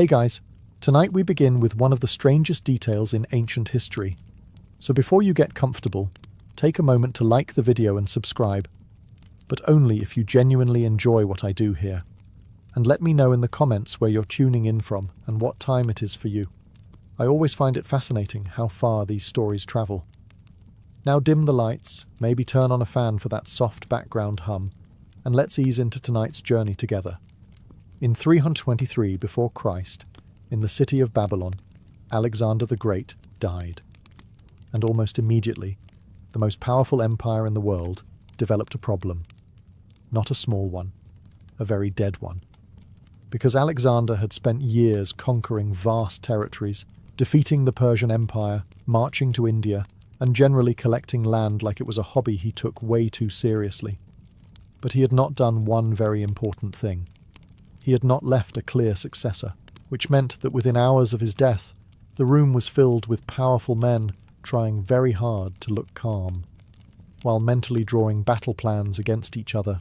Hey guys, tonight we begin with one of the strangest details in ancient history. So before you get comfortable, take a moment to like the video and subscribe, but only if you genuinely enjoy what I do here. And let me know in the comments where you're tuning in from and what time it is for you. I always find it fascinating how far these stories travel. Now dim the lights, maybe turn on a fan for that soft background hum, and let's ease into tonight's journey together. In 323 before Christ, in the city of Babylon, Alexander the Great died. And almost immediately, the most powerful empire in the world developed a problem. Not a small one, a very dead one. Because Alexander had spent years conquering vast territories, defeating the Persian Empire, marching to India, and generally collecting land like it was a hobby he took way too seriously. But he had not done one very important thing. He had not left a clear successor, which meant that within hours of his death, the room was filled with powerful men trying very hard to look calm, while mentally drawing battle plans against each other.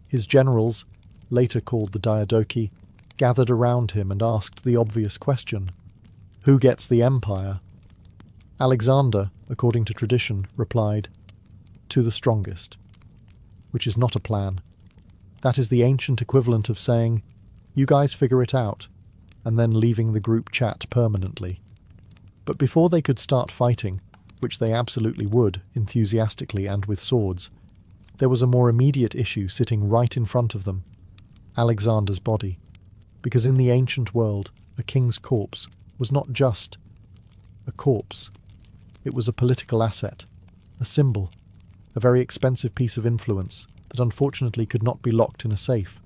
His generals, later called the Diadochi, gathered around him and asked the obvious question: who gets the empire? Alexander, according to tradition, replied, "To the strongest," which is not a plan. That is the ancient equivalent of saying, "You guys figure it out," and then leaving the group chat permanently. But before they could start fighting, which they absolutely would, enthusiastically and with swords, there was a more immediate issue sitting right in front of them: Alexander's body. Because in the ancient world, a king's corpse was not just a corpse. It was a political asset, a symbol, a very expensive piece of influence that unfortunately could not be locked in a safe.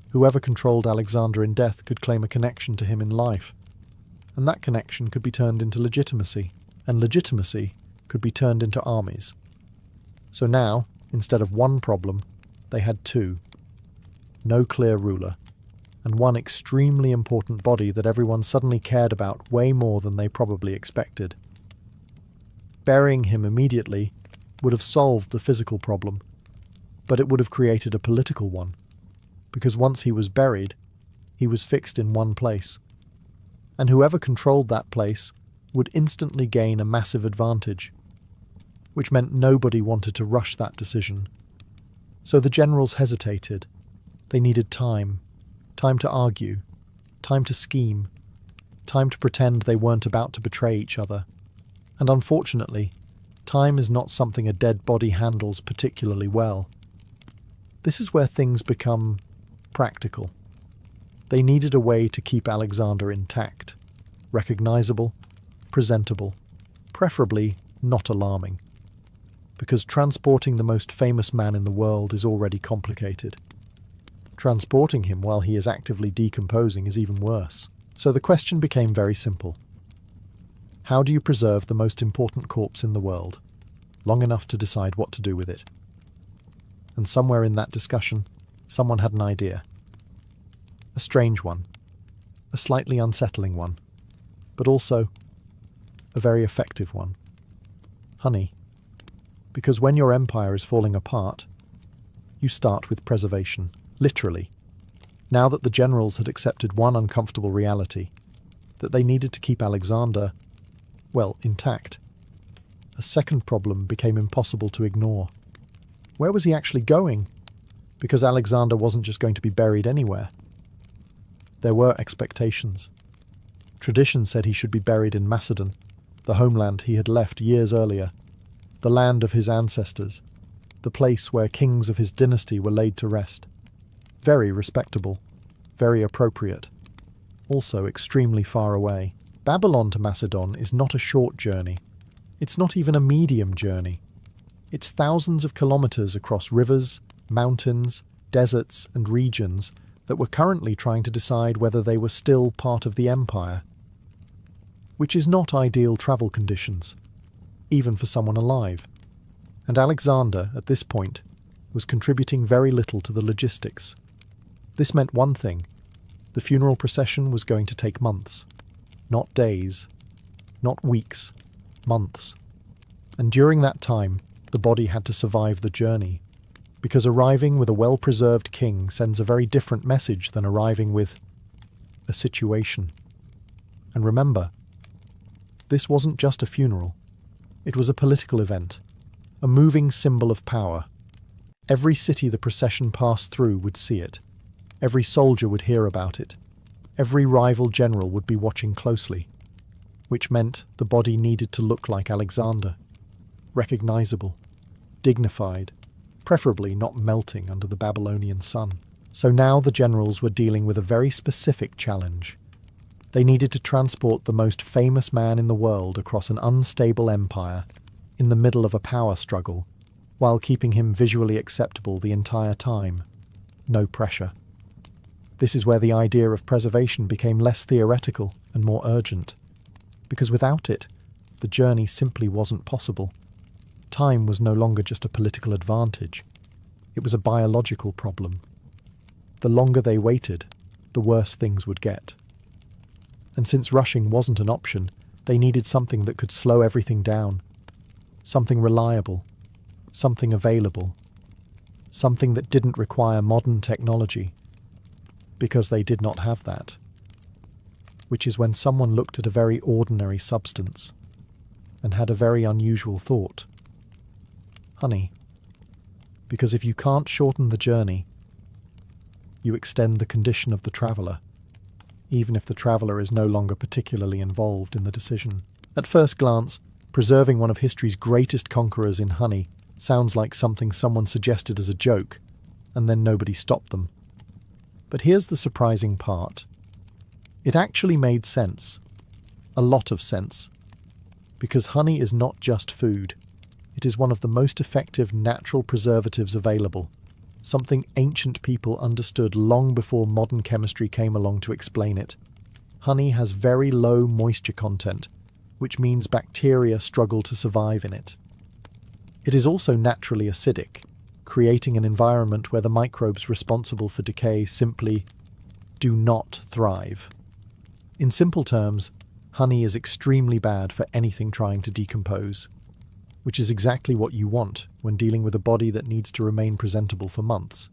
Whoever controlled Alexander in death could claim a connection to him in life, and that connection could be turned into legitimacy, and legitimacy could be turned into armies. So now, instead of one problem, they had two. No clear ruler, and one extremely important body that everyone suddenly cared about way more than they probably expected. Burying him immediately would have solved the physical problem, but it would have created a political one, because once he was buried, he was fixed in one place, and whoever controlled that place would instantly gain a massive advantage, which meant nobody wanted to rush that decision. So the generals hesitated. They needed time to argue, time to scheme, time to pretend they weren't about to betray each other. And unfortunately, time is not something a dead body handles particularly well. This is where things become practical. They needed a way to keep Alexander intact, recognizable, presentable, preferably not alarming. Because transporting the most famous man in the world is already complicated. Transporting him while he is actively decomposing is even worse. So the question became very simple. How do you preserve the most important corpse in the world, long enough to decide what to do with it? And somewhere in that discussion, someone had an idea. A strange one, a slightly unsettling one, but also a very effective one. Honey. Because when your empire is falling apart, you start with preservation, literally. Now that the generals had accepted one uncomfortable reality, that they needed to keep Alexander, well, intact, a second problem became impossible to ignore. Where was he actually going? Because Alexander wasn't just going to be buried anywhere. There were expectations. Tradition said he should be buried in Macedon, the homeland he had left years earlier, the land of his ancestors, the place where kings of his dynasty were laid to rest. Very respectable, very appropriate, also extremely far away. Babylon to Macedon is not a short journey. It's not even a medium journey. It's thousands of kilometers across rivers, mountains, deserts, and regions that were currently trying to decide whether they were still part of the empire, which is not ideal travel conditions, even for someone alive. And Alexander, at this point, was contributing very little to the logistics. This meant one thing: the funeral procession was going to take months. Not days, not weeks, months. And during that time, the body had to survive the journey, because arriving with a well-preserved king sends a very different message than arriving with a situation. And remember, this wasn't just a funeral. It was a political event, a moving symbol of power. Every city the procession passed through would see it. Every soldier would hear about it. Every rival general would be watching closely, which meant the body needed to look like Alexander, recognizable, dignified, preferably not melting under the Babylonian sun. So now the generals were dealing with a very specific challenge. They needed to transport the most famous man in the world across an unstable empire in the middle of a power struggle, while keeping him visually acceptable the entire time. No pressure. This is where the idea of preservation became less theoretical and more urgent, because without it, the journey simply wasn't possible. Time was no longer just a political advantage. It was a biological problem. The longer they waited, the worse things would get. And since rushing wasn't an option, they needed something that could slow everything down. Something reliable. Something available. Something that didn't require modern technology. Because they did not have that. Which is when someone looked at a very ordinary substance and had a very unusual thought. Honey. Because if you can't shorten the journey, you extend the condition of the traveller, even if the traveller is no longer particularly involved in the decision. At first glance, preserving one of history's greatest conquerors in honey sounds like something someone suggested as a joke, and then nobody stopped them. But here's the surprising part. It actually made sense. A lot of sense. Because honey is not just food. It is one of the most effective natural preservatives available. Something ancient people understood long before modern chemistry came along to explain it. Honey has very low moisture content, which means bacteria struggle to survive in it. It is also naturally acidic, creating an environment where the microbes responsible for decay simply do not thrive. In simple terms, honey is extremely bad for anything trying to decompose, which is exactly what you want when dealing with a body that needs to remain presentable for months.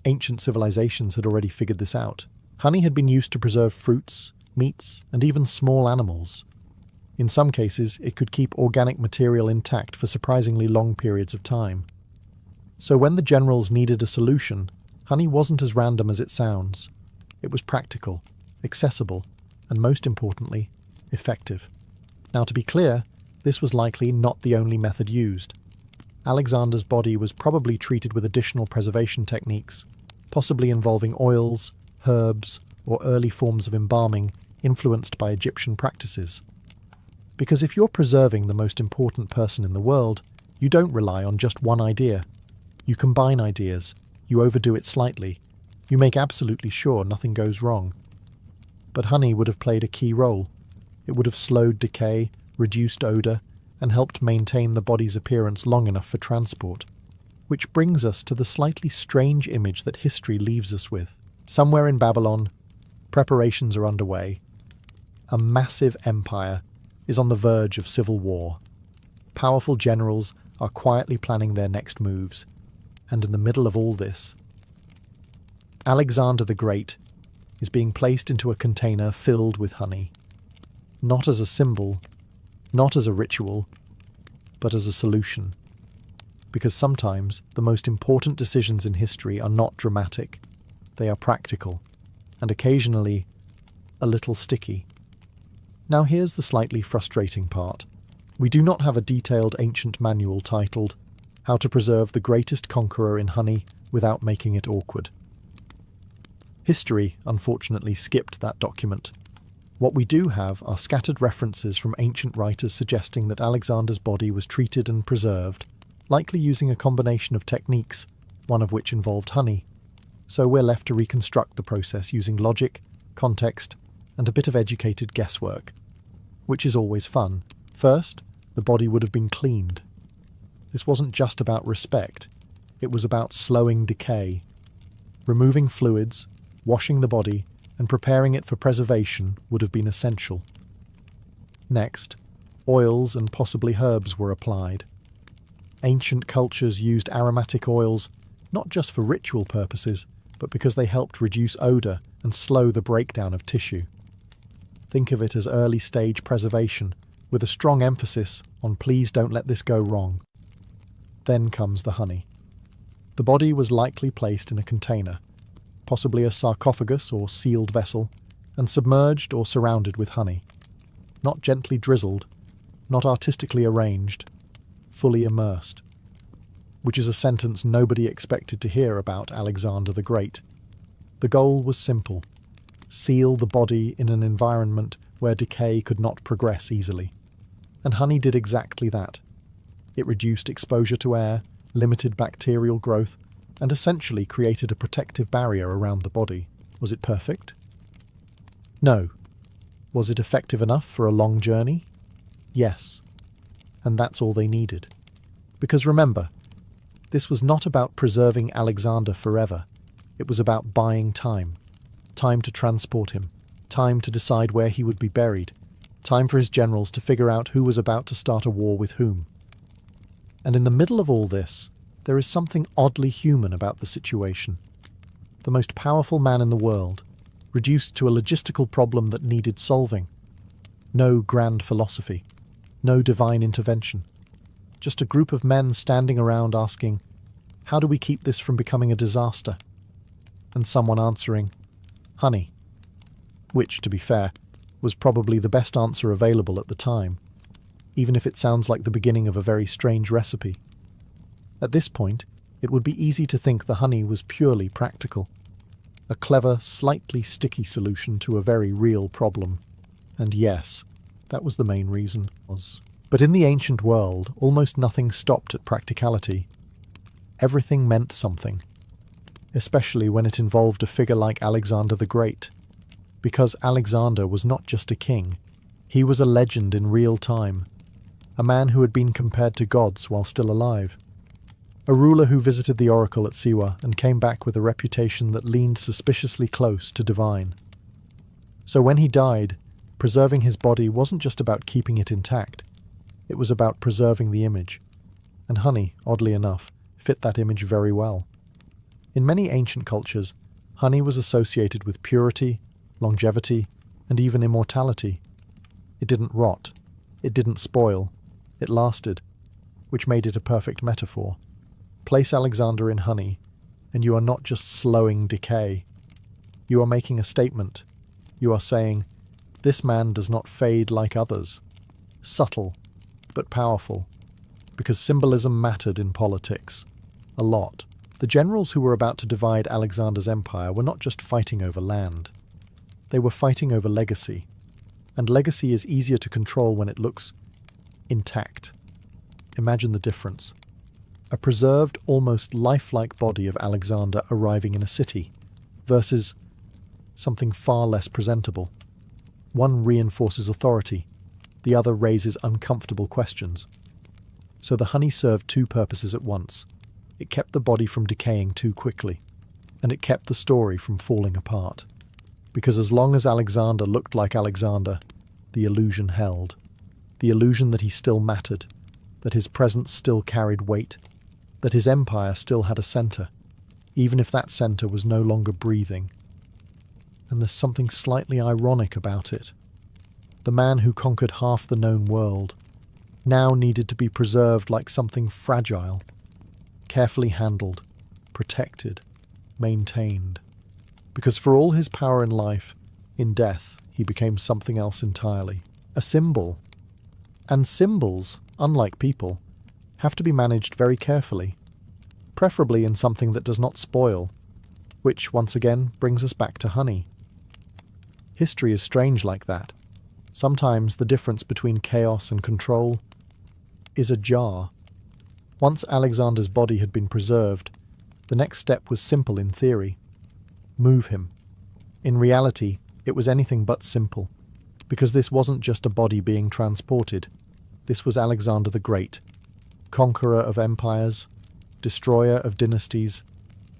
Ancient civilizations had already figured this out. Honey had been used to preserve fruits, meats, and even small animals. In some cases, it could keep organic material intact for surprisingly long periods of time. So when the generals needed a solution, honey wasn't as random as it sounds. It was practical, accessible, and most importantly, effective. Now, to be clear, this was likely not the only method used. Alexander's body was probably treated with additional preservation techniques, possibly involving oils, herbs, or early forms of embalming influenced by Egyptian practices. Because if you're preserving the most important person in the world, you don't rely on just one idea. You combine ideas, you overdo it slightly, you make absolutely sure nothing goes wrong. But honey would have played a key role. It would have slowed decay, reduced odour, and helped maintain the body's appearance long enough for transport. Which brings us to the slightly strange image that history leaves us with. Somewhere in Babylon, preparations are underway. A massive empire is on the verge of civil war. Powerful generals are quietly planning their next moves. And in the middle of all this, Alexander the Great is being placed into a container filled with honey. Not as a symbol, not as a ritual, but as a solution. Because sometimes the most important decisions in history are not dramatic. They are practical, and occasionally a little sticky. Now here's the slightly frustrating part. We do not have a detailed ancient manual titled How to Preserve the Greatest Conqueror in Honey Without Making It Awkward. History, unfortunately, skipped that document. What we do have are scattered references from ancient writers suggesting that Alexander's body was treated and preserved, likely using a combination of techniques, one of which involved honey. So we're left to reconstruct the process using logic, context, and a bit of educated guesswork, which is always fun. First, the body would have been cleaned. This wasn't just about respect, it was about slowing decay. Removing fluids, washing the body, and preparing it for preservation would have been essential. Next, oils and possibly herbs were applied. Ancient cultures used aromatic oils not just for ritual purposes, but because they helped reduce odour and slow the breakdown of tissue. Think of it as early-stage preservation, with a strong emphasis on please don't let this go wrong. Then comes the honey. The body was likely placed in a container, possibly a sarcophagus or sealed vessel, and submerged or surrounded with honey. Not gently drizzled, not artistically arranged, fully immersed. Which is a sentence nobody expected to hear about Alexander the Great. The goal was simple: seal the body in an environment where decay could not progress easily. And honey did exactly that. It reduced exposure to air, limited bacterial growth, and essentially created a protective barrier around the body. Was it perfect? No. Was it effective enough for a long journey? Yes. And that's all they needed. Because remember, this was not about preserving Alexander forever. It was about buying time. Time to transport him. Time to decide where he would be buried. Time for his generals to figure out who was about to start a war with whom. And in the middle of all this, there is something oddly human about the situation. The most powerful man in the world, reduced to a logistical problem that needed solving. No grand philosophy. No divine intervention. Just a group of men standing around asking, how do we keep this from becoming a disaster? And someone answering, honey. Which, to be fair, was probably the best answer available at the time, even if it sounds like the beginning of a very strange recipe. At this point, it would be easy to think the honey was purely practical. A clever, slightly sticky solution to a very real problem. And yes, that was the main reason. But in the ancient world, almost nothing stopped at practicality. Everything meant something, especially when it involved a figure like Alexander the Great. Because Alexander was not just a king, he was a legend in real time, a man who had been compared to gods while still alive, a ruler who visited the oracle at Siwa and came back with a reputation that leaned suspiciously close to divine. So when he died, preserving his body wasn't just about keeping it intact, it was about preserving the image. And honey, oddly enough, fit that image very well. In many ancient cultures, honey was associated with purity, longevity, and even immortality. It didn't rot, it didn't spoil, it lasted, which made it a perfect metaphor. Place Alexander in honey, and you are not just slowing decay. You are making a statement. You are saying, this man does not fade like others. Subtle, but powerful, because symbolism mattered in politics. A lot. The generals who were about to divide Alexander's empire were not just fighting over land. They were fighting over legacy, and legacy is easier to control when it looks intact. Imagine the difference. A preserved, almost lifelike body of Alexander arriving in a city, versus something far less presentable. One reinforces authority, the other raises uncomfortable questions. So the honey served two purposes at once. It kept the body from decaying too quickly, and it kept the story from falling apart. Because as long as Alexander looked like Alexander, the illusion held. The illusion that he still mattered, that his presence still carried weight, that his empire still had a centre, even if that centre was no longer breathing. And there's something slightly ironic about it. The man who conquered half the known world now needed to be preserved like something fragile, carefully handled, protected, maintained. Because for all his power in life, in death, he became something else entirely. A symbol. And symbols, unlike people, have to be managed very carefully, preferably in something that does not spoil, which, once again, brings us back to honey. History is strange like that. Sometimes the difference between chaos and control is a jar. Once Alexander's body had been preserved, the next step was simple in theory. Move him. In reality, it was anything but simple, because this wasn't just a body being transported. This was Alexander the Great, conqueror of empires, destroyer of dynasties,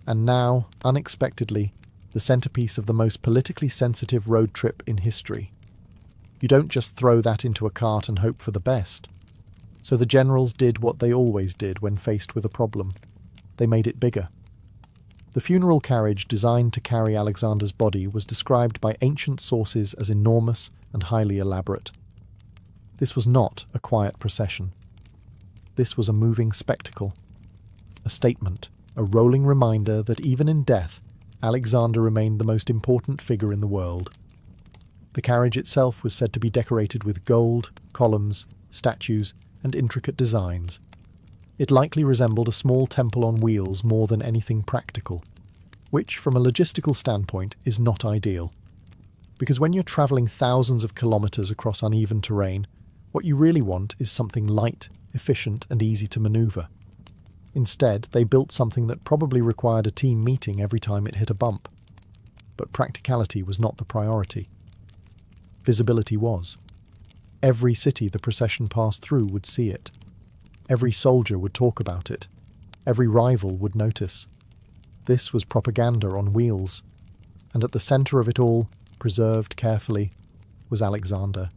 and now, unexpectedly, the centerpiece of the most politically sensitive road trip in history. You don't just throw that into a cart and hope for the best. So the generals did what they always did when faced with a problem. They made it bigger. The funeral carriage designed to carry Alexander's body was described by ancient sources as enormous and highly elaborate. This was not a quiet procession. This was a moving spectacle, a statement, a rolling reminder that even in death, Alexander remained the most important figure in the world. The carriage itself was said to be decorated with gold, columns, statues, and intricate designs. It likely resembled a small temple on wheels more than anything practical, which, from a logistical standpoint, is not ideal. Because when you're travelling thousands of kilometres across uneven terrain, what you really want is something light, efficient, and easy to manoeuvre. Instead, they built something that probably required a team meeting every time it hit a bump. But practicality was not the priority. Visibility was. Every city the procession passed through would see it. Every soldier would talk about it. Every rival would notice. This was propaganda on wheels. And at the centre of it all, preserved carefully, was Alexander.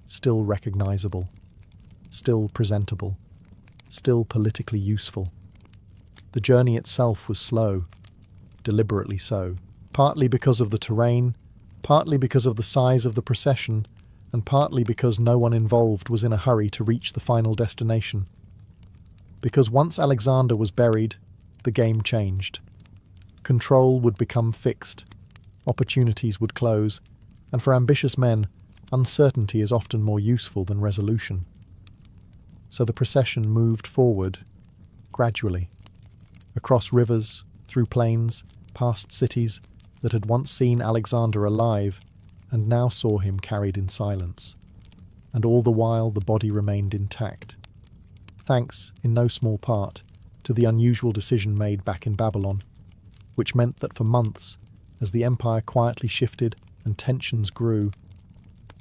Still recognisable. Still presentable. Still politically useful. The journey itself was slow. Deliberately so. Partly because of the terrain, partly because of the size of the procession, and partly because no one involved was in a hurry to reach the final destination. Because once Alexander was buried, the game changed. Control would become fixed. Opportunities would close, and for ambitious men, uncertainty is often more useful than resolution. So the procession moved forward, gradually, across rivers, through plains, past cities that had once seen Alexander alive and now saw him carried in silence. And all the while the body remained intact. Thanks, in no small part, to the unusual decision made back in Babylon, which meant that for months, as the empire quietly shifted and tensions grew,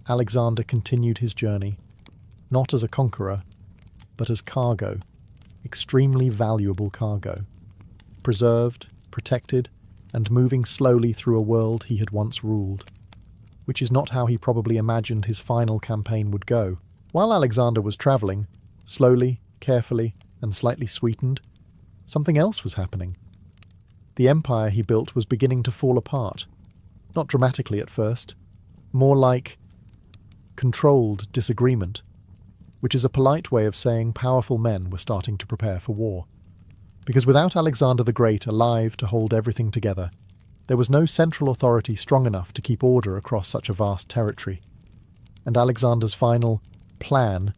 Alexander continued his journey, not as a conqueror, but as cargo, extremely valuable cargo, preserved, protected, and moving slowly through a world he had once ruled, which is not how he probably imagined his final campaign would go. While Alexander was travelling, slowly, carefully, and slightly sweetened, something else was happening. The empire he built was beginning to fall apart, not dramatically at first, more like controlled disagreement, which is a polite way of saying powerful men were starting to prepare for war. Because without Alexander the Great alive to hold everything together, there was no central authority strong enough to keep order across such a vast territory. And Alexander's final plan,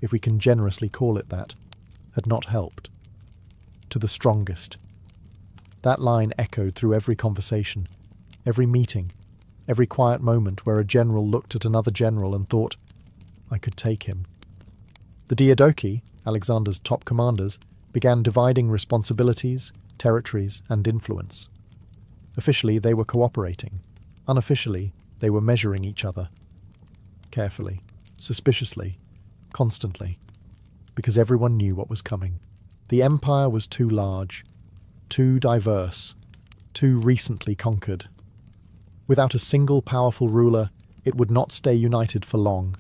if we can generously call it that, had not helped. To the strongest. That line echoed through every conversation, every meeting, every quiet moment where a general looked at another general and thought, I could take him. The Diadochi, Alexander's top commanders, began dividing responsibilities, territories, and influence. Officially, they were cooperating. Unofficially, they were measuring each other. Carefully, suspiciously, constantly, because everyone knew what was coming. The empire was too large, too diverse, too recently conquered. Without a single powerful ruler, it would not stay united for long.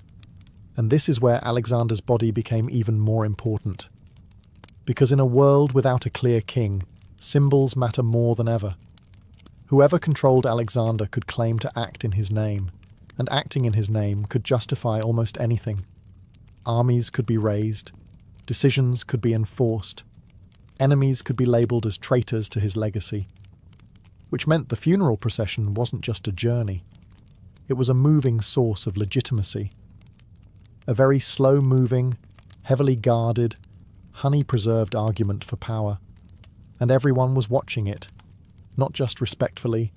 And this is where Alexander's body became even more important. Because in a world without a clear king, symbols matter more than ever. Whoever controlled Alexander could claim to act in his name, and acting in his name could justify almost anything. Armies could be raised, decisions could be enforced, enemies could be labelled as traitors to his legacy. Which meant the funeral procession wasn't just a journey. It was a moving source of legitimacy. A very slow-moving, heavily guarded, honey-preserved argument for power. And everyone was watching it, not just respectfully,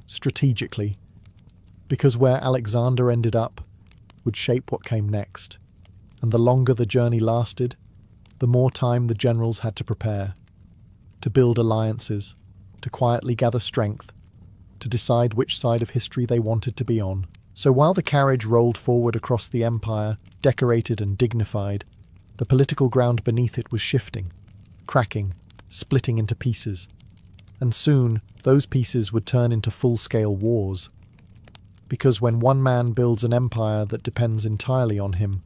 strategically, because where Alexander ended up would shape what came next, and the longer the journey lasted, the more time the generals had to prepare, to build alliances, to quietly gather strength, to decide which side of history they wanted to be on. So while the carriage rolled forward across the empire, decorated and dignified, the political ground beneath it was shifting, cracking, splitting into pieces. And soon, those pieces would turn into full-scale wars. Because when one man builds an empire that depends entirely on him,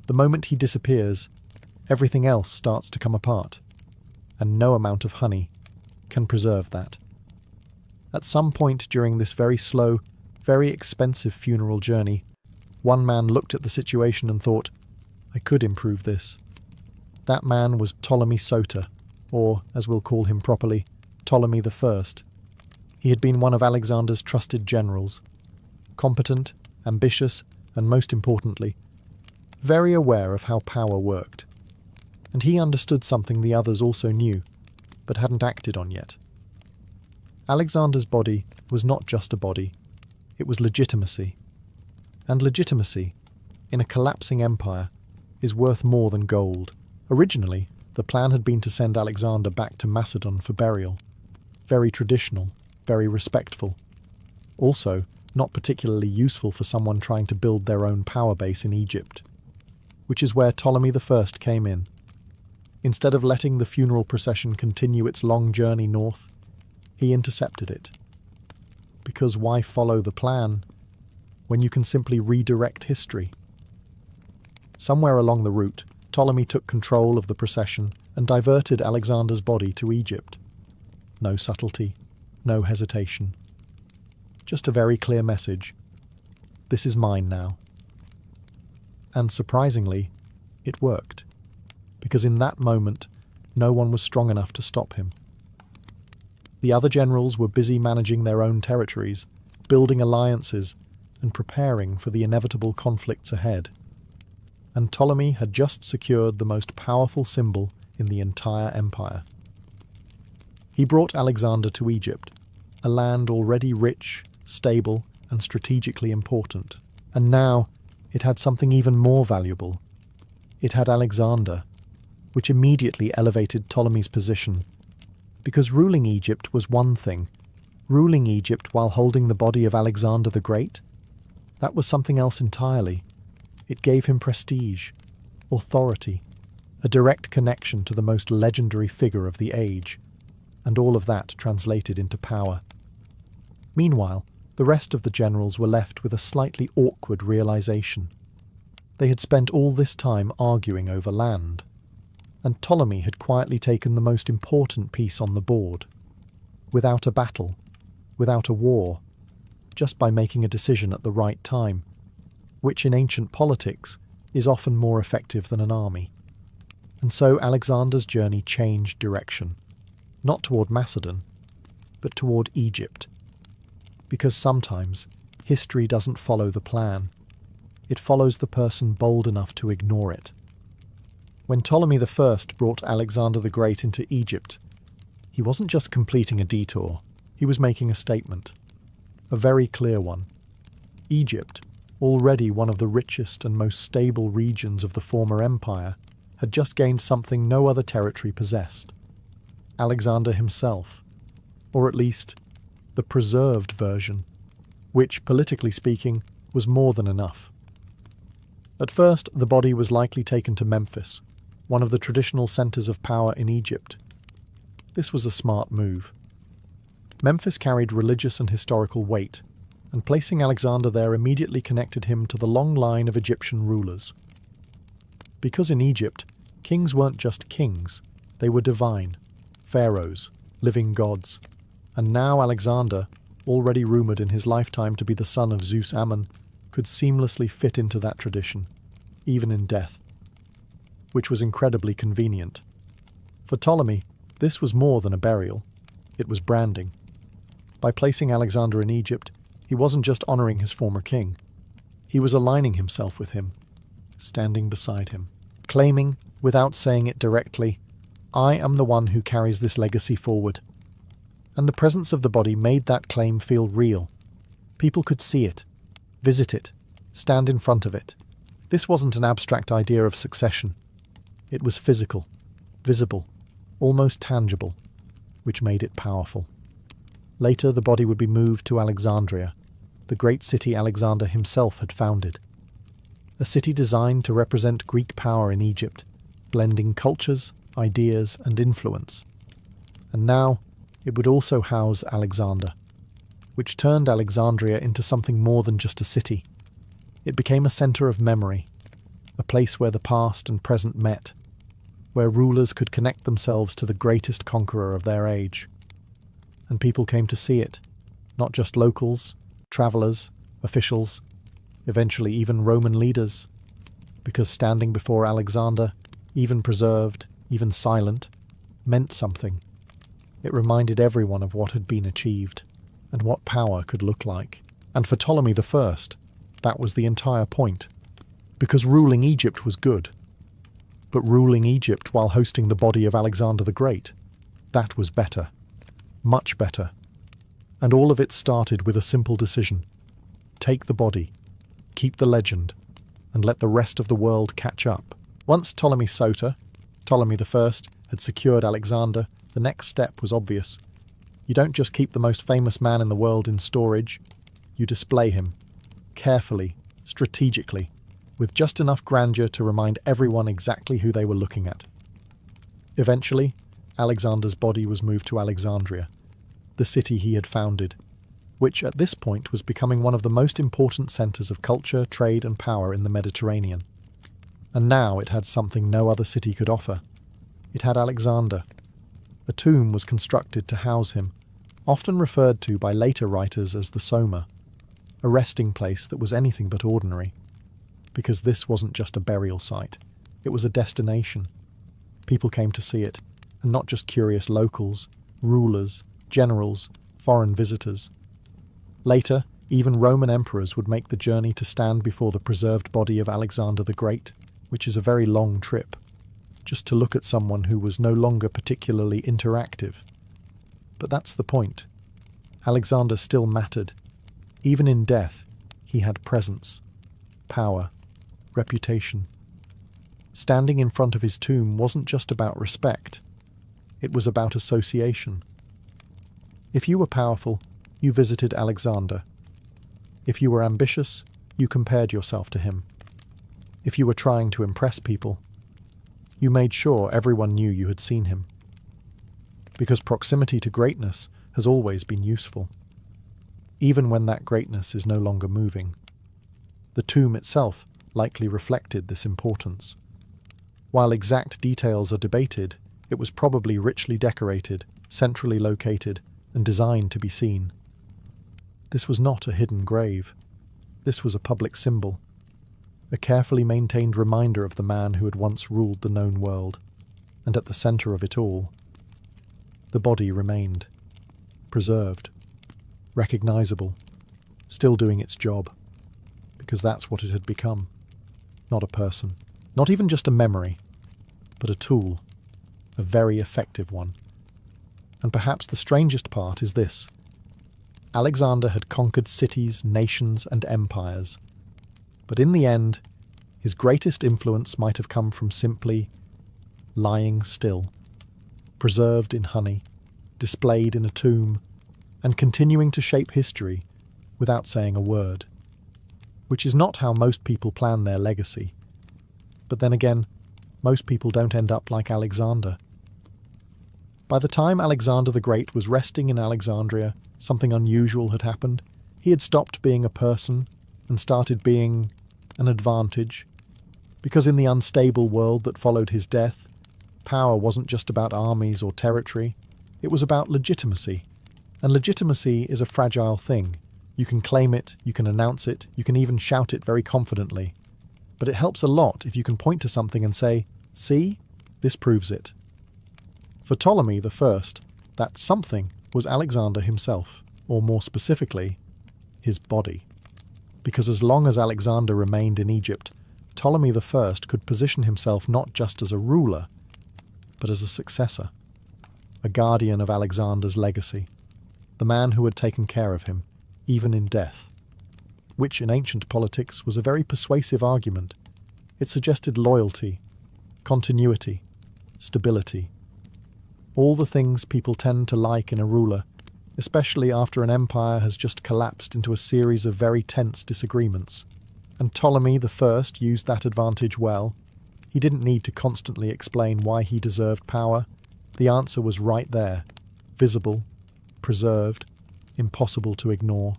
the moment he disappears, everything else starts to come apart. And no amount of honey can preserve that. At some point during this very slow, very expensive funeral journey, one man looked at the situation and thought, I could improve this. That man was Ptolemy Soter, or, as we'll call him properly, Ptolemy I. He had been one of Alexander's trusted generals, competent, ambitious, and most importantly, very aware of how power worked. And he understood something the others also knew, but hadn't acted on yet. Alexander's body was not just a body, it was legitimacy. And legitimacy, in a collapsing empire, is worth more than gold. Originally, the plan had been to send Alexander back to Macedon for burial. Very traditional, very respectful. Also, not particularly useful for someone trying to build their own power base in Egypt. Which is where Ptolemy I came in. Instead of letting the funeral procession continue its long journey north, he intercepted it. Because why follow the plan when you can simply redirect history? Somewhere along the route, Ptolemy took control of the procession and diverted Alexander's body to Egypt. No subtlety, no hesitation. Just a very clear message. This is mine now. And surprisingly, it worked. Because in that moment, no one was strong enough to stop him. The other generals were busy managing their own territories, building alliances, and preparing for the inevitable conflicts ahead. And Ptolemy had just secured the most powerful symbol in the entire empire. He brought Alexander to Egypt, a land already rich, stable, and strategically important. And now, it had something even more valuable. It had Alexander, which immediately elevated Ptolemy's position. Because ruling Egypt was one thing. Ruling Egypt while holding the body of Alexander the Great? That was something else entirely. It gave him prestige, authority, a direct connection to the most legendary figure of the age, and all of that translated into power. Meanwhile, the rest of the generals were left with a slightly awkward realization. They had spent all this time arguing over land, and Ptolemy had quietly taken the most important piece on the board. Without a battle, without a war, just by making a decision at the right time, which in ancient politics is often more effective than an army. And so Alexander's journey changed direction, not toward Macedon, but toward Egypt. Because sometimes history doesn't follow the plan. It follows the person bold enough to ignore it. When Ptolemy I brought Alexander the Great into Egypt, he wasn't just completing a detour, he was making a statement. A very clear one. Egypt, already one of the richest and most stable regions of the former empire, had just gained something no other territory possessed. Alexander himself, or at least the preserved version, which, politically speaking, was more than enough. At first, the body was likely taken to Memphis, one of the traditional centers of power in Egypt. This was a smart move. Memphis carried religious and historical weight, and placing Alexander there immediately connected him to the long line of Egyptian rulers. Because in Egypt, kings weren't just kings, they were divine, pharaohs, living gods. And now Alexander, already rumoured in his lifetime to be the son of Zeus Ammon, could seamlessly fit into that tradition, even in death. Which was incredibly convenient. For Ptolemy, this was more than a burial. It was branding. By placing Alexander in Egypt, he wasn't just honouring his former king. He was aligning himself with him, standing beside him, claiming, without saying it directly, I am the one who carries this legacy forward. And the presence of the body made that claim feel real. People could see it, visit it, stand in front of it. This wasn't an abstract idea of succession. It was physical, visible, almost tangible, which made it powerful. Later, the body would be moved to Alexandria, the great city Alexander himself had founded. A city designed to represent Greek power in Egypt, blending cultures, ideas, and influence. And now, it would also house Alexander, which turned Alexandria into something more than just a city. It became a centre of memory, a place where the past and present met, where rulers could connect themselves to the greatest conqueror of their age. and people came to see it, not just locals, travellers, officials, eventually even Roman leaders, because standing before Alexander, even preserved, even silent, meant something. It reminded everyone of what had been achieved, and what power could look like. And for Ptolemy I, that was the entire point, because ruling Egypt was good. But ruling Egypt while hosting the body of Alexander the Great, that was better. Much better. And all of it started with a simple decision. Take the body, keep the legend, and let the rest of the world catch up. Once Ptolemy Soter, Ptolemy I, had secured Alexander, the next step was obvious. You don't just keep the most famous man in the world in storage, you display him, carefully, strategically, with just enough grandeur to remind everyone exactly who they were looking at. Eventually, Alexander's body was moved to Alexandria, the city he had founded, which at this point was becoming one of the most important centres of culture, trade and power in the Mediterranean. And now it had something no other city could offer. It had Alexander. A tomb was constructed to house him, often referred to by later writers as the Soma, a resting place that was anything but ordinary. Because this wasn't just a burial site, it was a destination. People came to see it, and not just curious locals, rulers, generals, foreign visitors. Later, even Roman emperors would make the journey to stand before the preserved body of Alexander the Great, which is a very long trip, just to look at someone who was no longer particularly interactive. But that's the point. Alexander still mattered. Even in death, he had presence, power, reputation. Standing in front of his tomb wasn't just about respect. It was about association. If you were powerful, you visited Alexander. If you were ambitious, you compared yourself to him. If you were trying to impress people, you made sure everyone knew you had seen him. Because proximity to greatness has always been useful, even when that greatness is no longer moving. The tomb itself likely reflected this importance. While exact details are debated, it was probably richly decorated, centrally located, and designed to be seen. This was not a hidden grave. This was a public symbol, a carefully maintained reminder of the man who had once ruled the known world, and at the centre of it all, the body remained, preserved, recognizable, still doing its job, because that's what it had become. Not a person, not even just a memory, but a tool, a very effective one. And perhaps the strangest part is this. Alexander had conquered cities, nations, and empires, but in the end, his greatest influence might have come from simply lying still, preserved in honey, displayed in a tomb, and continuing to shape history without saying a word. Which is not how most people plan their legacy. But then again, most people don't end up like Alexander. By the time Alexander the Great was resting in Alexandria, something unusual had happened. He had stopped being a person and started being an advantage. Because in the unstable world that followed his death, power wasn't just about armies or territory, it was about legitimacy. And legitimacy is a fragile thing. You can claim it, you can announce it, you can even shout it very confidently. But it helps a lot if you can point to something and say, "See, this proves it." For Ptolemy I, that something was Alexander himself, or more specifically, his body. Because as long as Alexander remained in Egypt, Ptolemy I could position himself not just as a ruler, but as a successor, a guardian of Alexander's legacy, the man who had taken care of him, even in death, which in ancient politics was a very persuasive argument. It suggested loyalty, continuity, stability, all the things people tend to like in a ruler, especially after an empire has just collapsed into a series of very tense disagreements. And Ptolemy I used that advantage well. He didn't need to constantly explain why he deserved power. The answer was right there, visible, preserved, impossible to ignore.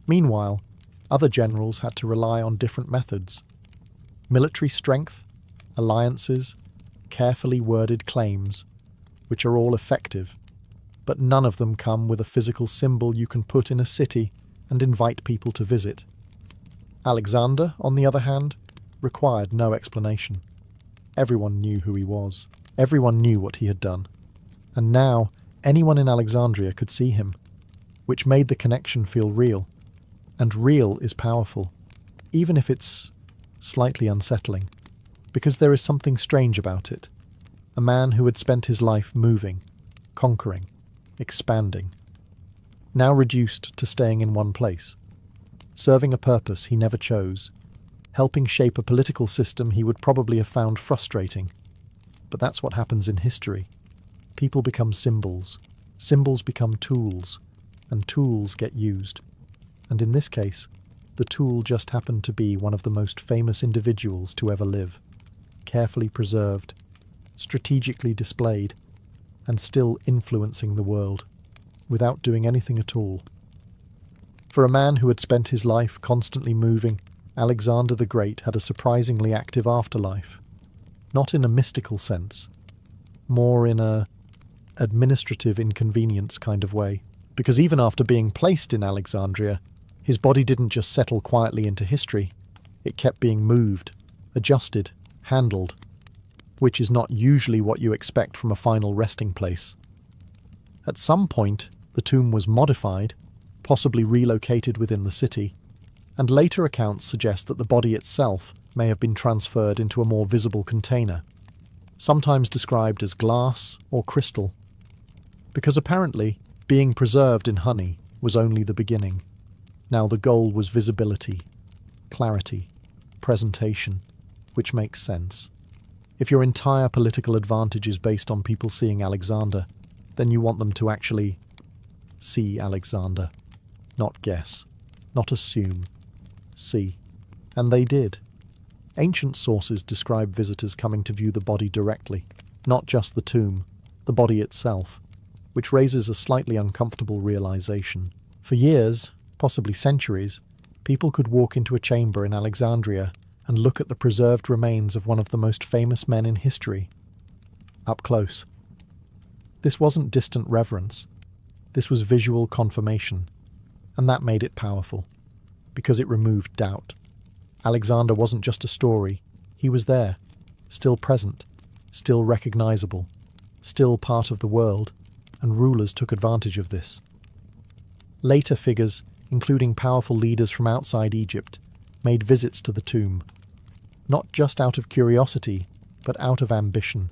Meanwhile, other generals had to rely on different methods. Military strength, alliances, carefully worded claims, which are all effective, but none of them come with a physical symbol you can put in a city and invite people to visit. Alexander, on the other hand, required no explanation. Everyone knew who he was. Everyone knew what he had done. And now, anyone in Alexandria could see him, which made the connection feel real. And real is powerful, even if it's slightly unsettling, because there is something strange about it. A man who had spent his life moving, conquering, expanding, now reduced to staying in one place, serving a purpose he never chose, helping shape a political system he would probably have found frustrating. But that's what happens in history. People become symbols, symbols become tools, and tools get used. And in this case, the tool just happened to be one of the most famous individuals to ever live, carefully preserved, strategically displayed, and still influencing the world, without doing anything at all. For a man who had spent his life constantly moving, Alexander the Great had a surprisingly active afterlife. Not in a mystical sense, more in a administrative inconvenience kind of way. Because even after being placed in Alexandria, his body didn't just settle quietly into history. It kept being moved, adjusted, handled, which is not usually what you expect from a final resting place. At some point, the tomb was modified, possibly relocated within the city, and later accounts suggest that the body itself may have been transferred into a more visible container, sometimes described as glass or crystal, because apparently being preserved in honey was only the beginning. Now the goal was visibility, clarity, presentation, which makes sense. If your entire political advantage is based on people seeing Alexander, then you want them to actually see Alexander, not guess, not assume, see. And they did. Ancient sources describe visitors coming to view the body directly, not just the tomb, the body itself, which raises a slightly uncomfortable realization. For years, possibly centuries, people could walk into a chamber in Alexandria and look at the preserved remains of one of the most famous men in history, up close. This wasn't distant reverence. This was visual confirmation, and that made it powerful, because it removed doubt. Alexander wasn't just a story. He was there, still present, still recognizable, still part of the world, and rulers took advantage of this. Later figures, including powerful leaders from outside Egypt, made visits to the tomb, not just out of curiosity, but out of ambition.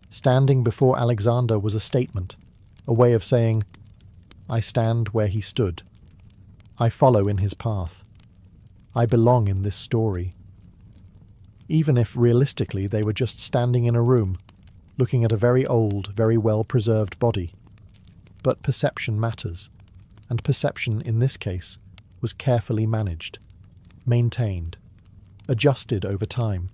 Standing before Alexander was a statement, a way of saying, I stand where he stood. I follow in his path. I belong in this story. Even if realistically they were just standing in a room, looking at a very old, very well-preserved body. But perception matters, and perception in this case was carefully managed, maintained, adjusted over time.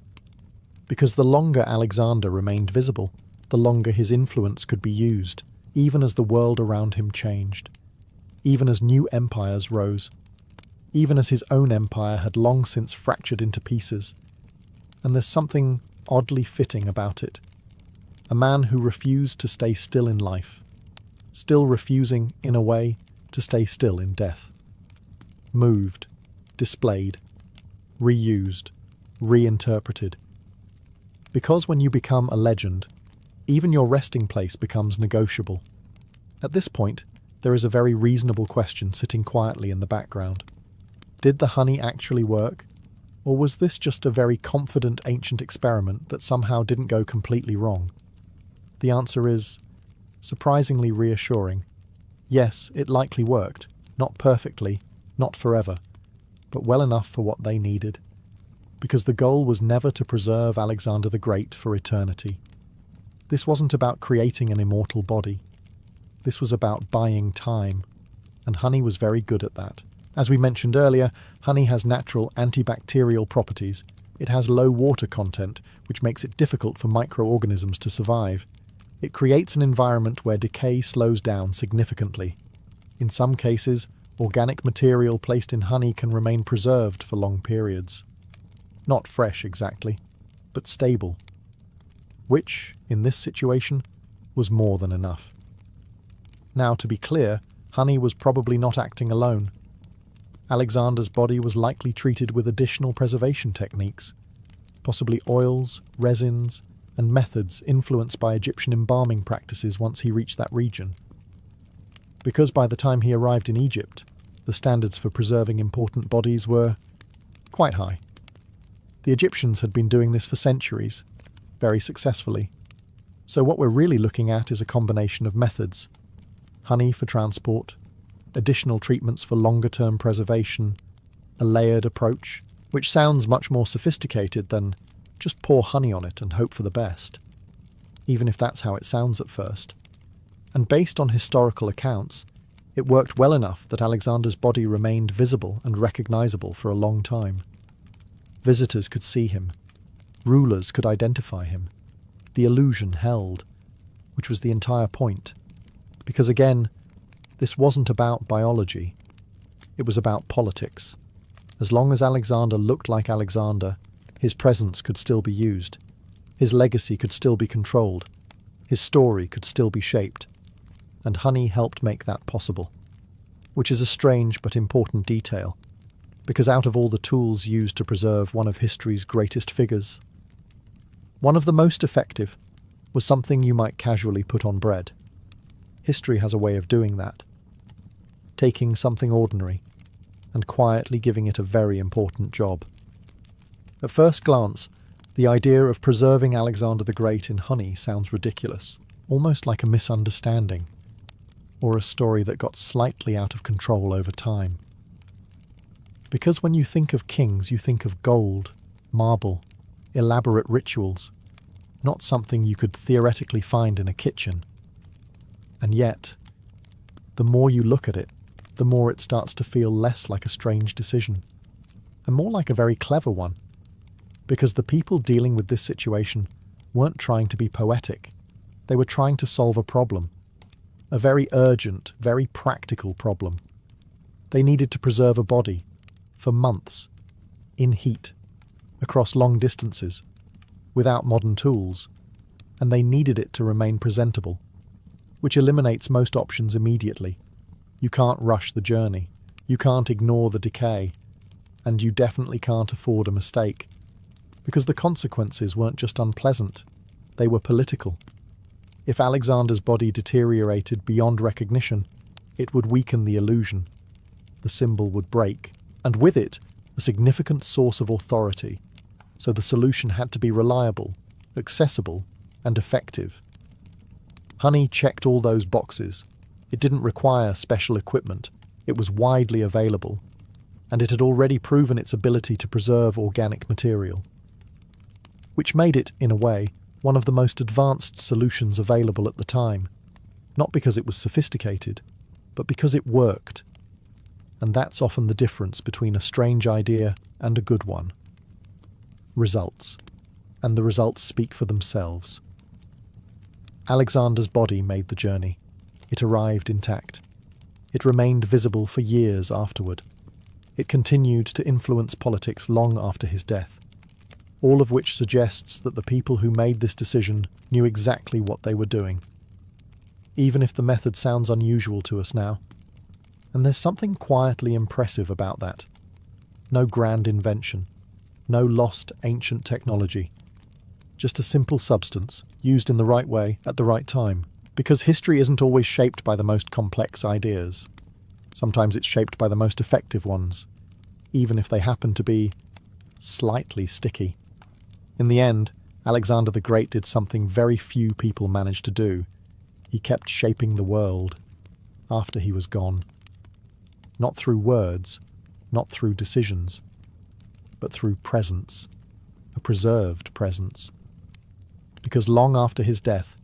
Because the longer Alexander remained visible, the longer his influence could be used, even as the world around him changed, even as new empires rose, even as his own empire had long since fractured into pieces. And there's something oddly fitting about it. A man who refused to stay still in life, still refusing, in a way, to stay still in death. Moved, displayed, reused, reinterpreted. Because when you become a legend, even your resting place becomes negotiable. At this point, there is a very reasonable question sitting quietly in the background. Did the honey actually work? Or was this just a very confident ancient experiment that somehow didn't go completely wrong? The answer is surprisingly reassuring. Yes, it likely worked. Not perfectly, not forever, but well enough for what they needed. Because the goal was never to preserve Alexander the Great for eternity. This wasn't about creating an immortal body. This was about buying time, and honey was very good at that. As we mentioned earlier, honey has natural antibacterial properties. It has low water content, which makes it difficult for microorganisms to survive. It creates an environment where decay slows down significantly. In some cases, organic material placed in honey can remain preserved for long periods. Not fresh exactly, but stable. Which, in this situation, was more than enough. Now, to be clear, honey was probably not acting alone. Alexander's body was likely treated with additional preservation techniques, possibly oils, resins, and methods influenced by Egyptian embalming practices once he reached that region. Because by the time he arrived in Egypt, the standards for preserving important bodies were quite high. The Egyptians had been doing this for centuries, very successfully. So what we're really looking at is a combination of methods: honey for transport, additional treatments for longer-term preservation, a layered approach, which sounds much more sophisticated than just pour honey on it and hope for the best, even if that's how it sounds at first. And based on historical accounts, it worked well enough that Alexander's body remained visible and recognizable for a long time. Visitors could see him. Rulers could identify him. The illusion held, which was the entire point. Because again, this wasn't about biology. It was about politics. As long as Alexander looked like Alexander, his presence could still be used. His legacy could still be controlled. His story could still be shaped. And honey helped make that possible. Which is a strange but important detail, because out of all the tools used to preserve one of history's greatest figures, one of the most effective was something you might casually put on bread. History has a way of doing that, taking something ordinary and quietly giving it a very important job. At first glance, the idea of preserving Alexander the Great in honey sounds ridiculous, almost like a misunderstanding, or a story that got slightly out of control over time. Because when you think of kings, you think of gold, marble, elaborate rituals, not something you could theoretically find in a kitchen. And yet, the more you look at it, the more it starts to feel less like a strange decision, and more like a very clever one, because the people dealing with this situation weren't trying to be poetic. They were trying to solve a problem, a very urgent, very practical problem. They needed to preserve a body for months, in heat, across long distances, without modern tools, and they needed it to remain presentable, which eliminates most options immediately. You can't rush the journey, you can't ignore the decay, and you definitely can't afford a mistake, because the consequences weren't just unpleasant, they were political. If Alexander's body deteriorated beyond recognition, it would weaken the illusion. The symbol would break, and with it, a significant source of authority. So the solution had to be reliable, accessible, and effective. Honey checked all those boxes. It didn't require special equipment. It was widely available, and it had already proven its ability to preserve organic material, which made it, in a way, one of the most advanced solutions available at the time, not because it was sophisticated, but because it worked. And that's often the difference between a strange idea and a good one. Results. And the results speak for themselves. Alexander's body made the journey. It arrived intact. It remained visible for years afterward. It continued to influence politics long after his death, all of which suggests that the people who made this decision knew exactly what they were doing, even if the method sounds unusual to us now. And there's something quietly impressive about that. No grand invention, no lost ancient technology, just a simple substance used in the right way at the right time, because history isn't always shaped by the most complex ideas. Sometimes it's shaped by the most effective ones, even if they happen to be slightly sticky. In the end, Alexander the Great did something very few people managed to do. He kept shaping the world after he was gone. Not through words, not through decisions, but through presence, a preserved presence. Because long after his death,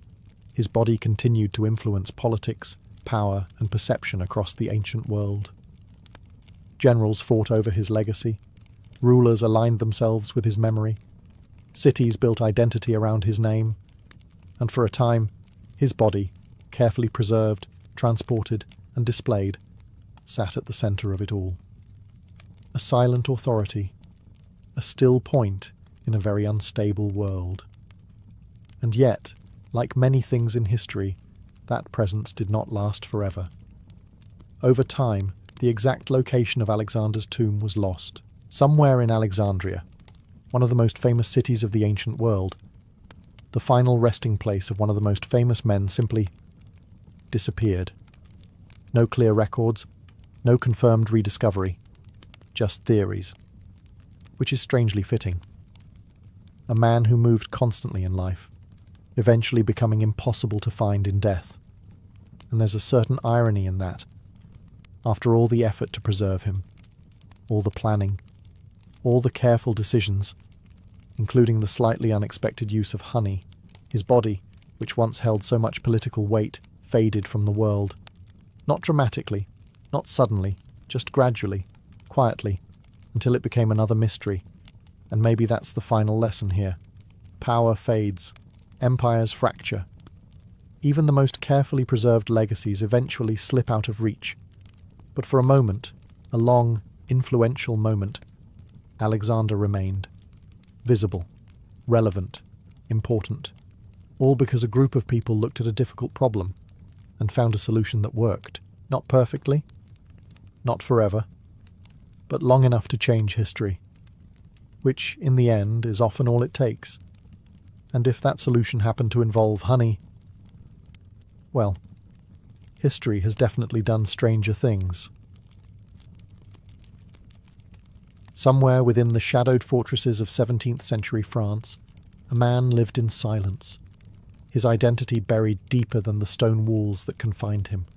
his body continued to influence politics, power, and perception across the ancient world. Generals fought over his legacy. Rulers aligned themselves with his memory. Cities built identity around his name. And for a time, his body, carefully preserved, transported, and displayed, sat at the centre of it all. A silent authority, a still point in a very unstable world. And yet, like many things in history, that presence did not last forever. Over time, the exact location of Alexander's tomb was lost. Somewhere in Alexandria, one of the most famous cities of the ancient world, the final resting place of one of the most famous men simply disappeared. No clear records, no confirmed rediscovery, just theories, which is strangely fitting. A man who moved constantly in life, eventually becoming impossible to find in death. And there's a certain irony in that. After all the effort to preserve him, all the planning, all the careful decisions, including the slightly unexpected use of honey, his body, which once held so much political weight, faded from the world. Not dramatically, not suddenly, just gradually, quietly, until it became another mystery. And maybe that's the final lesson here. Power fades. Empires fracture. Even the most carefully preserved legacies eventually slip out of reach. But for a moment, a long, influential moment, Alexander remained. Visible, relevant, important. All because a group of people looked at a difficult problem and found a solution that worked. Not perfectly, not forever, but long enough to change history. Which, in the end, is often all it takes. And if that solution happened to involve honey, well, history has definitely done stranger things. Somewhere within the shadowed fortresses of 17th century France, a man lived in silence, his identity buried deeper than the stone walls that confined him.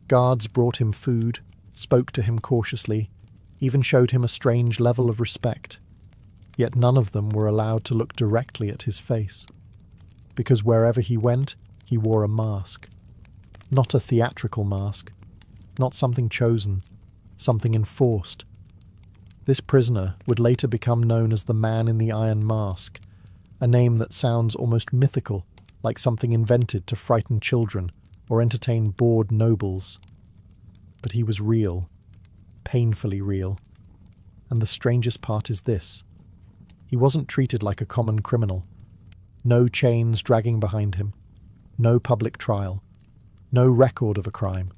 Guards brought him food, spoke to him cautiously, even showed him a strange level of respect. Yet none of them were allowed to look directly at his face, because wherever he went, he wore a mask. Not a theatrical mask, not something chosen, something enforced. This prisoner would later become known as the Man in the Iron Mask, a name that sounds almost mythical, like something invented to frighten children or entertain bored nobles. But he was real, painfully real. And the strangest part is this. He wasn't treated like a common criminal. No chains dragging behind him. No public trial. No record of a crime.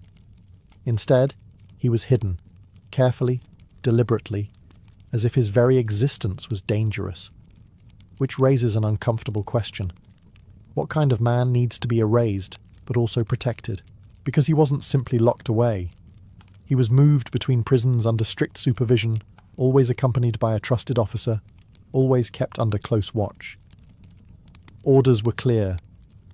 Instead, he was hidden, carefully, deliberately, as if his very existence was dangerous. Which raises an uncomfortable question. What kind of man needs to be erased, but also protected? Because he wasn't simply locked away. He was moved between prisons under strict supervision, always accompanied by a trusted officer, always kept under close watch. Orders were clear.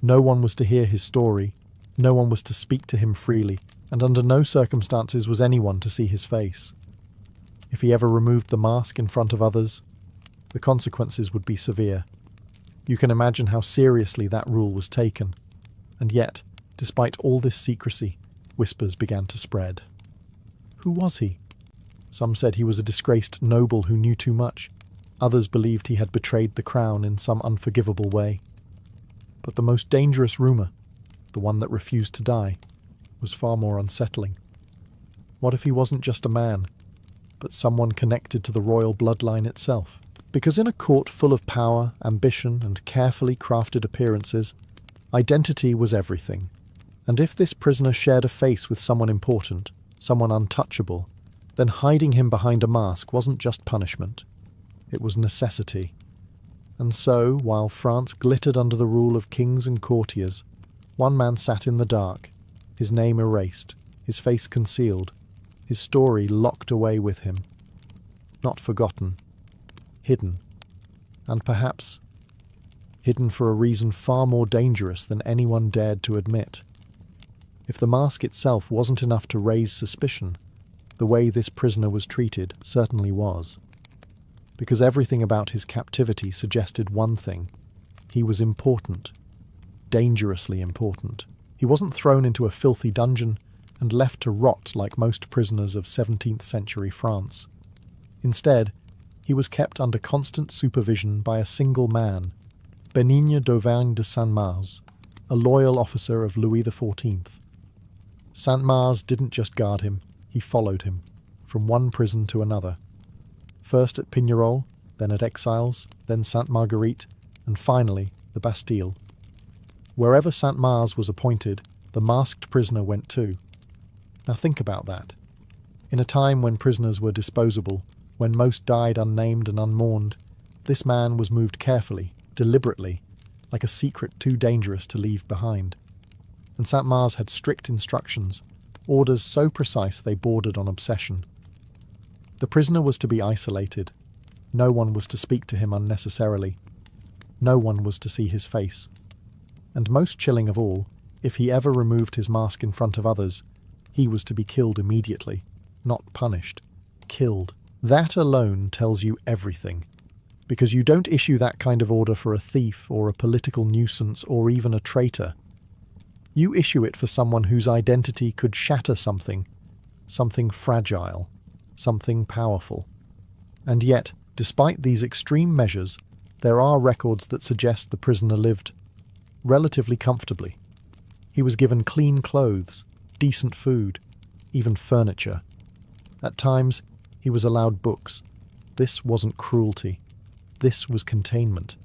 No one was to hear his story, no one was to speak to him freely, and under no circumstances was anyone to see his face. If he ever removed the mask in front of others, the consequences would be severe. You can imagine how seriously that rule was taken. And yet, despite all this secrecy, whispers began to spread. Who was he? Some said he was a disgraced noble who knew too much. Others believed he had betrayed the crown in some unforgivable way. But the most dangerous rumour, the one that refused to die, was far more unsettling. What if he wasn't just a man, but someone connected to the royal bloodline itself? Because in a court full of power, ambition, and carefully crafted appearances, identity was everything. And if this prisoner shared a face with someone important, someone untouchable, then hiding him behind a mask wasn't just punishment. It was necessity. And so, while France glittered under the rule of kings and courtiers, one man sat in the dark, his name erased, his face concealed, his story locked away with him. Not forgotten. Hidden. And perhaps hidden for a reason far more dangerous than anyone dared to admit. If the mask itself wasn't enough to raise suspicion, the way this prisoner was treated certainly was. Because everything about his captivity suggested one thing. He was important. Dangerously important. He wasn't thrown into a filthy dungeon and left to rot like most prisoners of 17th century France. Instead, he was kept under constant supervision by a single man, Benigne d'Auvergne de Saint-Mars, a loyal officer of Louis XIV. Saint-Mars didn't just guard him, he followed him, from one prison to another. First at Pignerol, then at Exiles, then Sainte-Marguerite, and finally the Bastille. Wherever Saint Mars was appointed, the masked prisoner went too. Now think about that. In a time when prisoners were disposable, when most died unnamed and unmourned, this man was moved carefully, deliberately, like a secret too dangerous to leave behind. And Saint Mars had strict instructions, orders so precise they bordered on obsession. The prisoner was to be isolated. No one was to speak to him unnecessarily. No one was to see his face. And most chilling of all, if he ever removed his mask in front of others, he was to be killed immediately, not punished. Killed. That alone tells you everything. Because you don't issue that kind of order for a thief or a political nuisance or even a traitor. You issue it for someone whose identity could shatter something fragile, something powerful. And yet, despite these extreme measures, there are records that suggest the prisoner lived relatively comfortably. He was given clean clothes, decent food, even furniture. At times, he was allowed books. This wasn't cruelty. This was containment,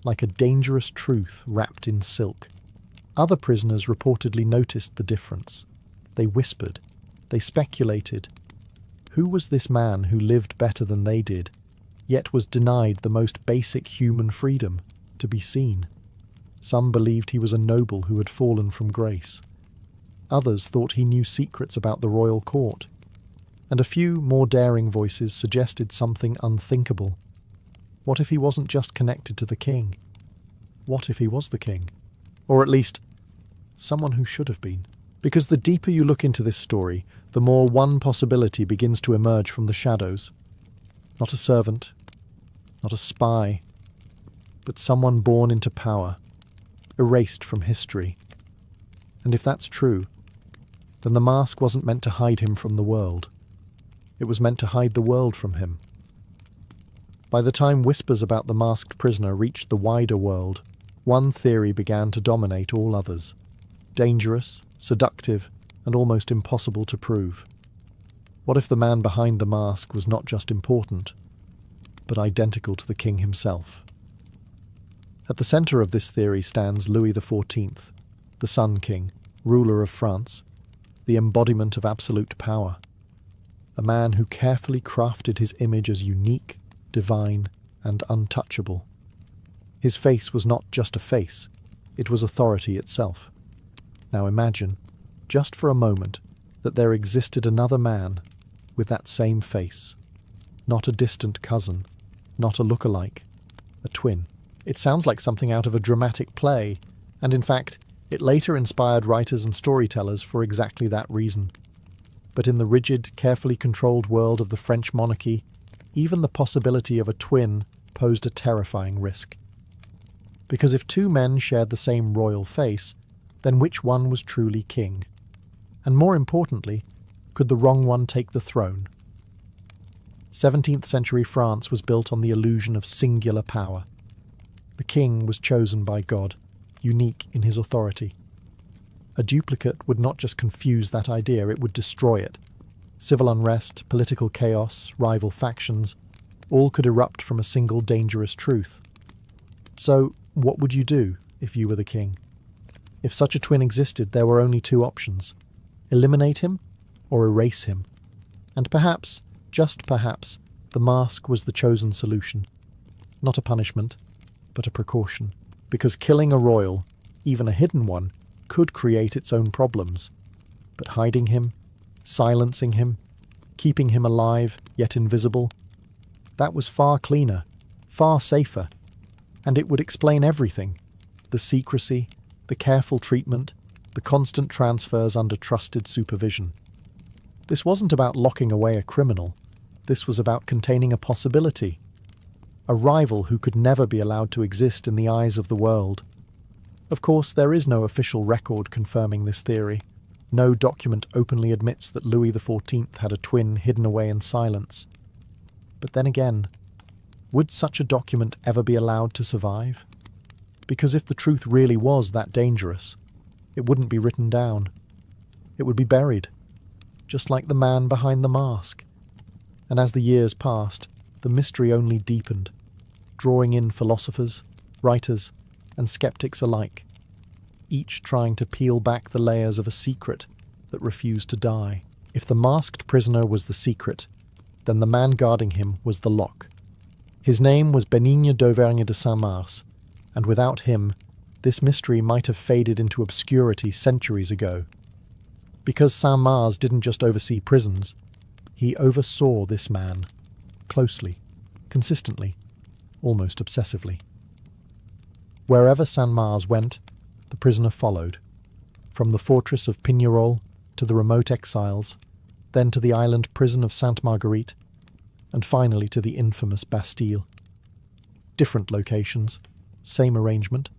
like a dangerous truth wrapped in silk. Other prisoners reportedly noticed the difference. They whispered. They speculated. Who was this man who lived better than they did, yet was denied the most basic human freedom, to be seen? Some believed he was a noble who had fallen from grace. Others thought he knew secrets about the royal court. And a few more daring voices suggested something unthinkable. What if he wasn't just connected to the king? What if he was the king? Or at least, someone who should have been. Because the deeper you look into this story, the more one possibility begins to emerge from the shadows. Not a servant, not a spy, but someone born into power, erased from history. And if that's true, then the mask wasn't meant to hide him from the world. It was meant to hide the world from him. By the time whispers about the masked prisoner reached the wider world, one theory began to dominate all others. Dangerous, seductive, and almost impossible to prove. What if the man behind the mask was not just important, but identical to the king himself? At the centre of this theory stands Louis XIV, the Sun King, ruler of France, the embodiment of absolute power. A man who carefully crafted his image as unique, divine, and untouchable. His face was not just a face, it was authority itself. Now imagine, just for a moment, that there existed another man with that same face. Not a distant cousin, not a look-alike, a twin. It sounds like something out of a dramatic play, and in fact, it later inspired writers and storytellers for exactly that reason. But in the rigid, carefully controlled world of the French monarchy, even the possibility of a twin posed a terrifying risk. Because if two men shared the same royal face, then which one was truly king? And more importantly, could the wrong one take the throne? 17th century France was built on the illusion of singular power. The king was chosen by God, unique in his authority. A duplicate would not just confuse that idea, it would destroy it. Civil unrest, political chaos, rival factions, all could erupt from a single dangerous truth. So, what would you do if you were the king? If such a twin existed, there were only two options: eliminate him or erase him. And perhaps, just perhaps, the mask was the chosen solution. Not a punishment, but a precaution. Because killing a royal, even a hidden one, could create its own problems. But hiding him, silencing him, keeping him alive yet invisible, that was far cleaner, far safer, and it would explain everything: the secrecy, the careful treatment, the constant transfers under trusted supervision. This wasn't about locking away a criminal. This was about containing a possibility. A rival who could never be allowed to exist in the eyes of the world. Of course, there is no official record confirming this theory. No document openly admits that Louis XIV had a twin hidden away in silence. But then again, would such a document ever be allowed to survive? Because if the truth really was that dangerous, it wouldn't be written down. It would be buried, just like the man behind the mask. And as the years passed, the mystery only deepened, drawing in philosophers, writers, and skeptics alike. each trying to peel back the layers of a secret that refused to die. If the masked prisoner was the secret, then the man guarding him was the lock. His name was Benigno d'Auvergne de Saint-Mars, and without him, this mystery might have faded into obscurity centuries ago. Because Saint-Mars didn't just oversee prisons, he oversaw this man, closely, consistently, almost obsessively. Wherever Saint-Mars went, the prisoner followed, from the fortress of Pignerol to the remote exiles, then to the island prison of Sainte Marguerite, and finally to the infamous Bastille. Different locations, same arrangement,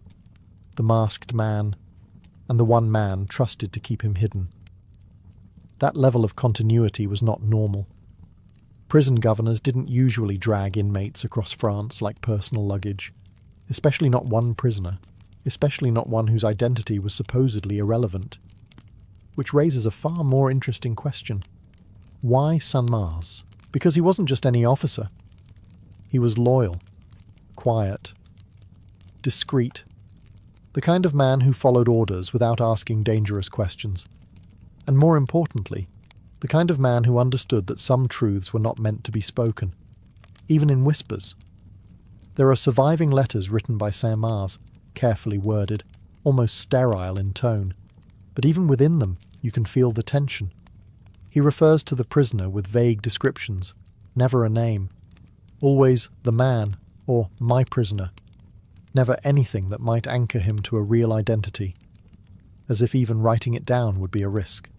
the masked man, and the one man trusted to keep him hidden. That level of continuity was not normal. Prison governors didn't usually drag inmates across France like personal luggage, especially not one prisoner, especially not one whose identity was supposedly irrelevant. Which raises a far more interesting question. Why Saint-Mars? Because he wasn't just any officer. He was loyal, quiet, discreet, the kind of man who followed orders without asking dangerous questions. And more importantly, the kind of man who understood that some truths were not meant to be spoken, even in whispers. There are surviving letters written by Saint-Mars, carefully worded, almost sterile in tone, but even within them you can feel the tension. He refers to the prisoner with vague descriptions, never a name, always the man or my prisoner, never anything that might anchor him to a real identity, as if even writing it down would be a risk.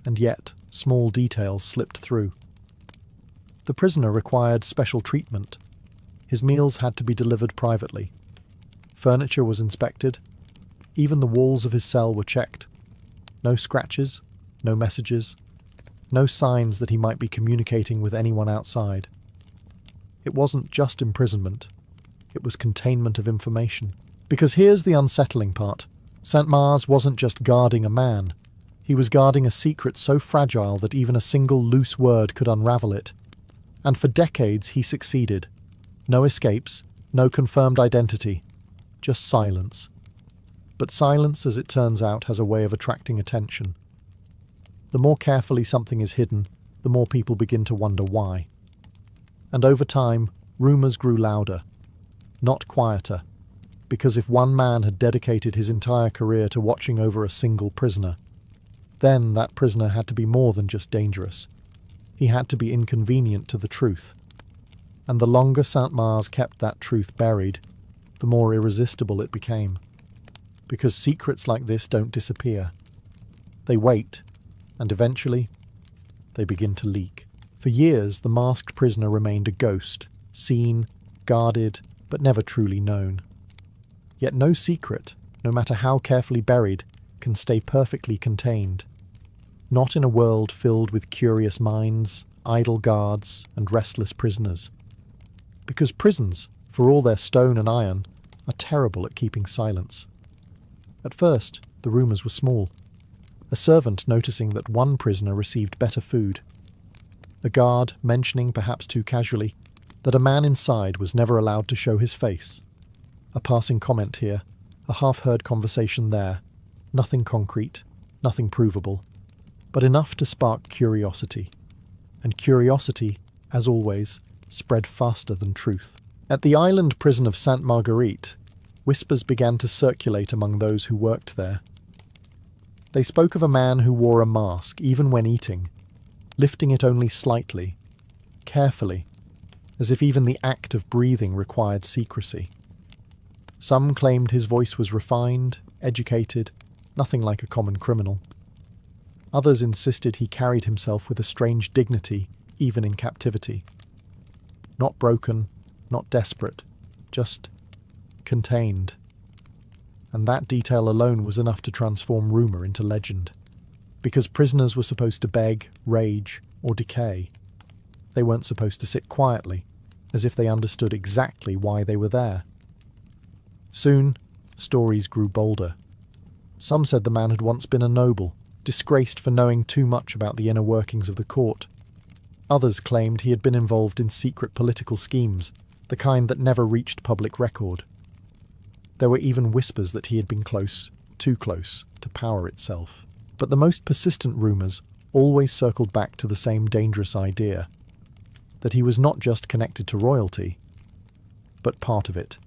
And yet, small details slipped through. The prisoner required special treatment. His meals had to be delivered privately. Furniture was inspected. Even the walls of his cell were checked. No scratches, no messages, no signs that he might be communicating with anyone outside. It wasn't just imprisonment. It was containment of information. Because here's the unsettling part. Saint-Mars wasn't just guarding a man. He was guarding a secret so fragile that even a single loose word could unravel it. And for decades he succeeded. No escapes, no confirmed identity, just silence. But silence, as it turns out, has a way of attracting attention. The more carefully something is hidden, the more people begin to wonder why. And over time, rumours grew louder, not quieter, because if one man had dedicated his entire career to watching over a single prisoner, then that prisoner had to be more than just dangerous. He had to be inconvenient to the truth. And the longer Saint-Mars kept that truth buried, the more irresistible it became. Because secrets like this don't disappear. They wait, and eventually, they begin to leak. For years, the masked prisoner remained a ghost, seen, guarded, but never truly known. Yet no secret, no matter how carefully buried, can stay perfectly contained. Not in a world filled with curious minds, idle guards, and restless prisoners. Because prisons, for all their stone and iron, are terrible at keeping silence. At first, the rumours were small. A servant noticing that one prisoner received better food. A guard mentioning, perhaps too casually, that a man inside was never allowed to show his face. A passing comment here, a half-heard conversation there. Nothing concrete, nothing provable, but enough to spark curiosity. And curiosity, as always, spread faster than truth. At the island prison of Sainte Marguerite, whispers began to circulate among those who worked there. They spoke of a man who wore a mask even when eating, lifting it only slightly, carefully, as if even the act of breathing required secrecy. Some claimed his voice was refined, educated, nothing like a common criminal. Others insisted he carried himself with a strange dignity, even in captivity. Not broken, not desperate, just contained. And that detail alone was enough to transform rumour into legend. Because prisoners were supposed to beg, rage, or decay. They weren't supposed to sit quietly, as if they understood exactly why they were there. Soon, stories grew bolder. Some said the man had once been a noble, disgraced for knowing too much about the inner workings of the court. Others claimed he had been involved in secret political schemes, the kind that never reached public record. There were even whispers that he had been close, too close to power itself. But the most persistent rumours always circled back to the same dangerous idea, that he was not just connected to royalty, but part of it.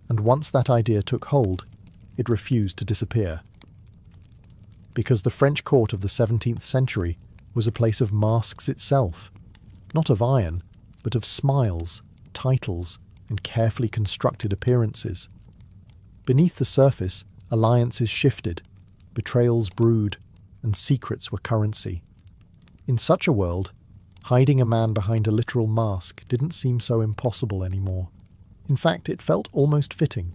And once that idea took hold, it refused to disappear. Because the French court of the 17th century was a place of masks itself, not of iron, but of smiles, titles, and carefully constructed appearances. Beneath the surface, alliances shifted, betrayals brewed, and secrets were currency. In such a world, hiding a man behind a literal mask didn't seem so impossible anymore. In fact, it felt almost fitting.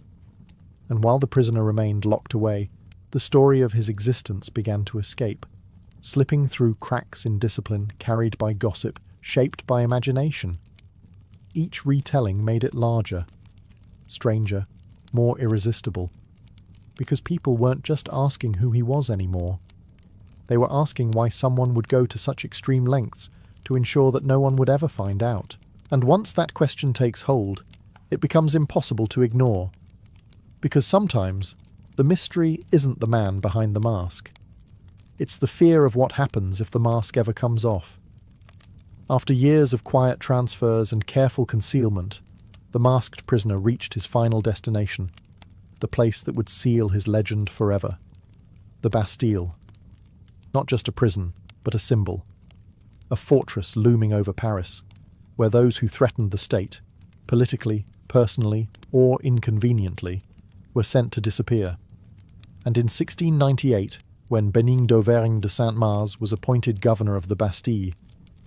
And while the prisoner remained locked away, the story of his existence began to escape, slipping through cracks in discipline carried by gossip, shaped by imagination. Each retelling made it larger, stranger, more irresistible, because people weren't just asking who he was anymore. They were asking why someone would go to such extreme lengths to ensure that no one would ever find out. And once that question takes hold, it becomes impossible to ignore. Because sometimes, the mystery isn't the man behind the mask. It's the fear of what happens if the mask ever comes off. After years of quiet transfers and careful concealment, the masked prisoner reached his final destination, the place that would seal his legend forever. The Bastille. Not just a prison, but a symbol. A fortress looming over Paris, where those who threatened the state, politically, personally, or inconveniently, were sent to disappear. And in 1698, when Bening d'Auvergne de Saint-Mars was appointed governor of the Bastille,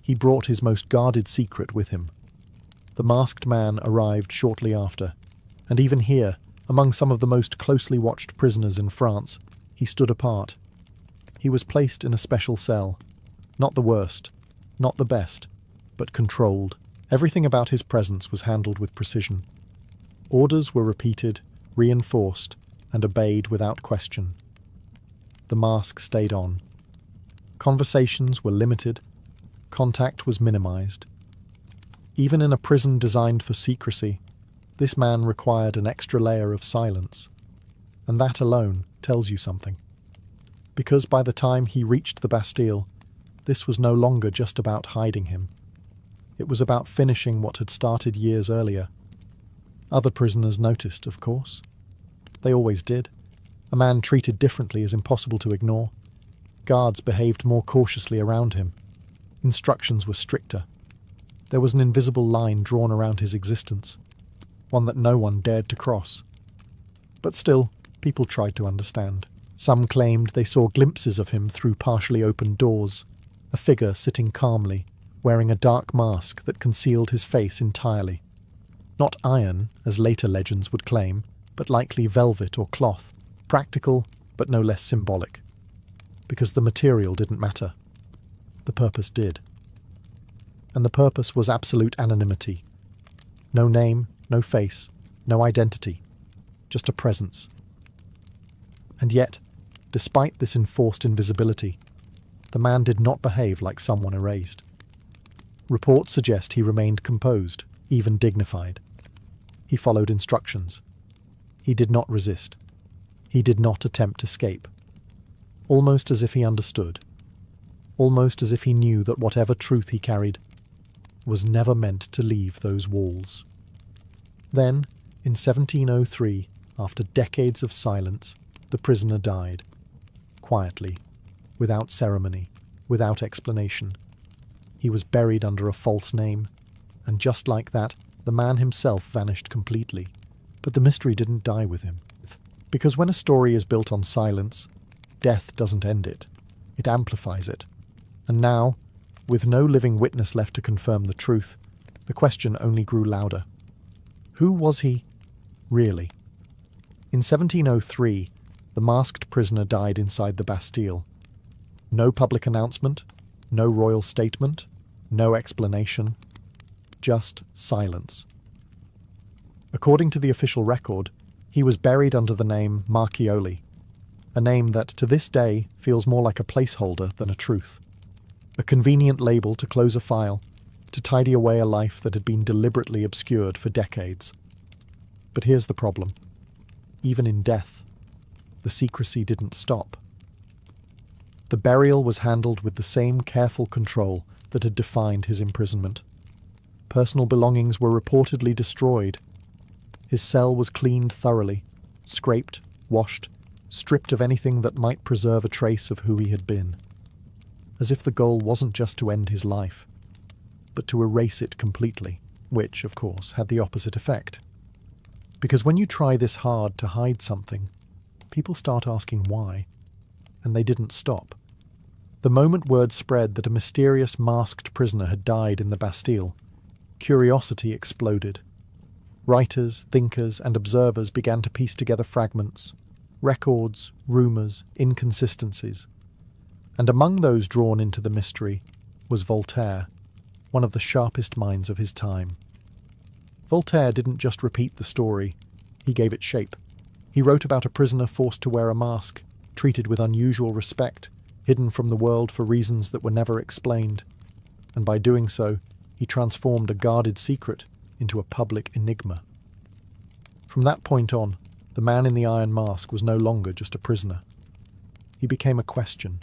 he brought his most guarded secret with him. The masked man arrived shortly after, and even here, among some of the most closely watched prisoners in France, he stood apart. He was placed in a special cell, not the worst, not the best, but controlled. Everything about his presence was handled with precision. Orders were repeated, reinforced, and obeyed without question. The mask stayed on. Conversations were limited, contact was minimized. Even in a prison designed for secrecy, this man required an extra layer of silence, and that alone tells you something. Because by the time he reached the Bastille, this was no longer just about hiding him. It was about finishing what had started years earlier. Other prisoners noticed, of course. They always did. A man treated differently is impossible to ignore. Guards behaved more cautiously around him. Instructions were stricter. There was an invisible line drawn around his existence, one that no one dared to cross. But still, people tried to understand. Some claimed they saw glimpses of him through partially opened doors, a figure sitting calmly, wearing a dark mask that concealed his face entirely. Not iron, as later legends would claim, but likely velvet or cloth, practical but no less symbolic. Because the material didn't matter. The purpose did. And the purpose was absolute anonymity. No name, no face, no identity, just a presence. And yet, despite this enforced invisibility, the man did not behave like someone erased. Reports suggest he remained composed, even dignified. He followed instructions. He did not resist. He did not attempt escape. Almost as if he understood. Almost as if he knew that whatever truth he carried was never meant to leave those walls. Then, in 1703, after decades of silence, the prisoner died. Quietly, without ceremony, without explanation. He was buried under a false name, and just like that, the man himself vanished completely. But the mystery didn't die with him. Because when a story is built on silence, death doesn't end it. It amplifies it. And now, with no living witness left to confirm the truth, the question only grew louder. Who was he, really? In 1703, the masked prisoner died inside the Bastille. No public announcement, no royal statement, no explanation, just silence. According to the official record, he was buried under the name Marchioli, a name that to this day feels more like a placeholder than a truth. A convenient label to close a file, to tidy away a life that had been deliberately obscured for decades. But here's the problem. Even in death, the secrecy didn't stop. The burial was handled with the same careful control that had defined his imprisonment. Personal belongings were reportedly destroyed. His cell was cleaned thoroughly, scraped, washed, stripped of anything that might preserve a trace of who he had been. As if the goal wasn't just to end his life, but to erase it completely, which, of course, had the opposite effect. Because when you try this hard to hide something, people start asking why, and they didn't stop. The moment word spread that a mysterious masked prisoner had died in the Bastille, curiosity exploded. Writers, thinkers, and observers began to piece together fragments, records, rumours, inconsistencies. And among those drawn into the mystery was Voltaire, one of the sharpest minds of his time. Voltaire didn't just repeat the story, he gave it shape. He wrote about a prisoner forced to wear a mask, treated with unusual respect, hidden from the world for reasons that were never explained. And by doing so, he transformed a guarded secret into a public enigma. From that point on, the man in the iron mask was no longer just a prisoner. He became a question,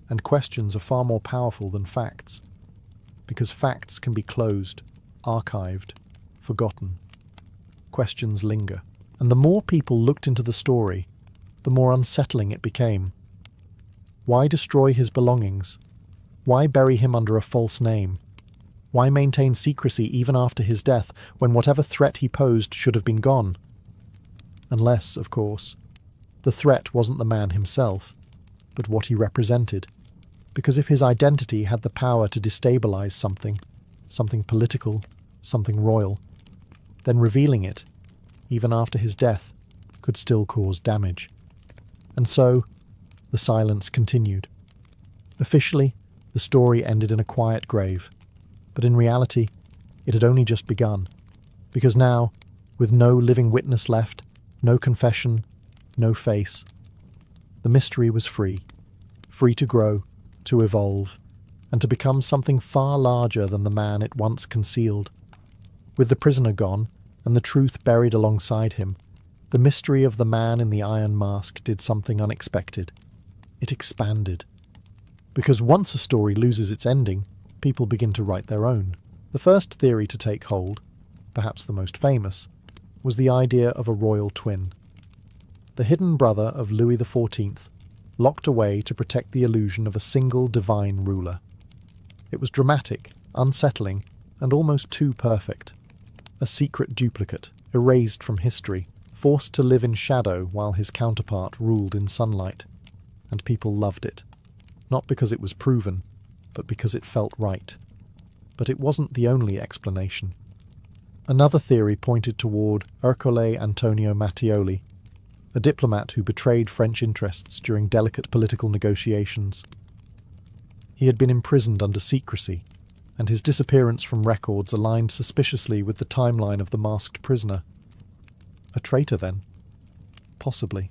and questions are far more powerful than facts, because facts can be closed, archived, forgotten. Questions linger, and the more people looked into the story, the more unsettling it became. Why destroy his belongings? Why bury him under a false name? Why maintain secrecy even after his death, when whatever threat he posed should have been gone? Unless, of course, the threat wasn't the man himself, but what he represented. Because if his identity had the power to destabilize something political, something royal, then revealing it, even after his death, could still cause damage. And so, the silence continued. Officially, the story ended in a quiet grave, but in reality, it had only just begun. Because now, with no living witness left, no confession, no face, the mystery was free to grow, to evolve, and to become something far larger than the man it once concealed. With the prisoner gone, and the truth buried alongside him, the mystery of the man in the iron mask did something unexpected. It expanded. Because once a story loses its ending, people begin to write their own. The first theory to take hold, perhaps the most famous, was the idea of a royal twin. The hidden brother of Louis XIV, locked away to protect the illusion of a single divine ruler. It was dramatic, unsettling, and almost too perfect. A secret duplicate, erased from history, forced to live in shadow while his counterpart ruled in sunlight. And people loved it. Not because it was proven, but because it felt right. But it wasn't the only explanation. Another theory pointed toward Ercole Antonio Mattioli, a diplomat who betrayed French interests during delicate political negotiations. He had been imprisoned under secrecy, and his disappearance from records aligned suspiciously with the timeline of the masked prisoner. A traitor, then? Possibly.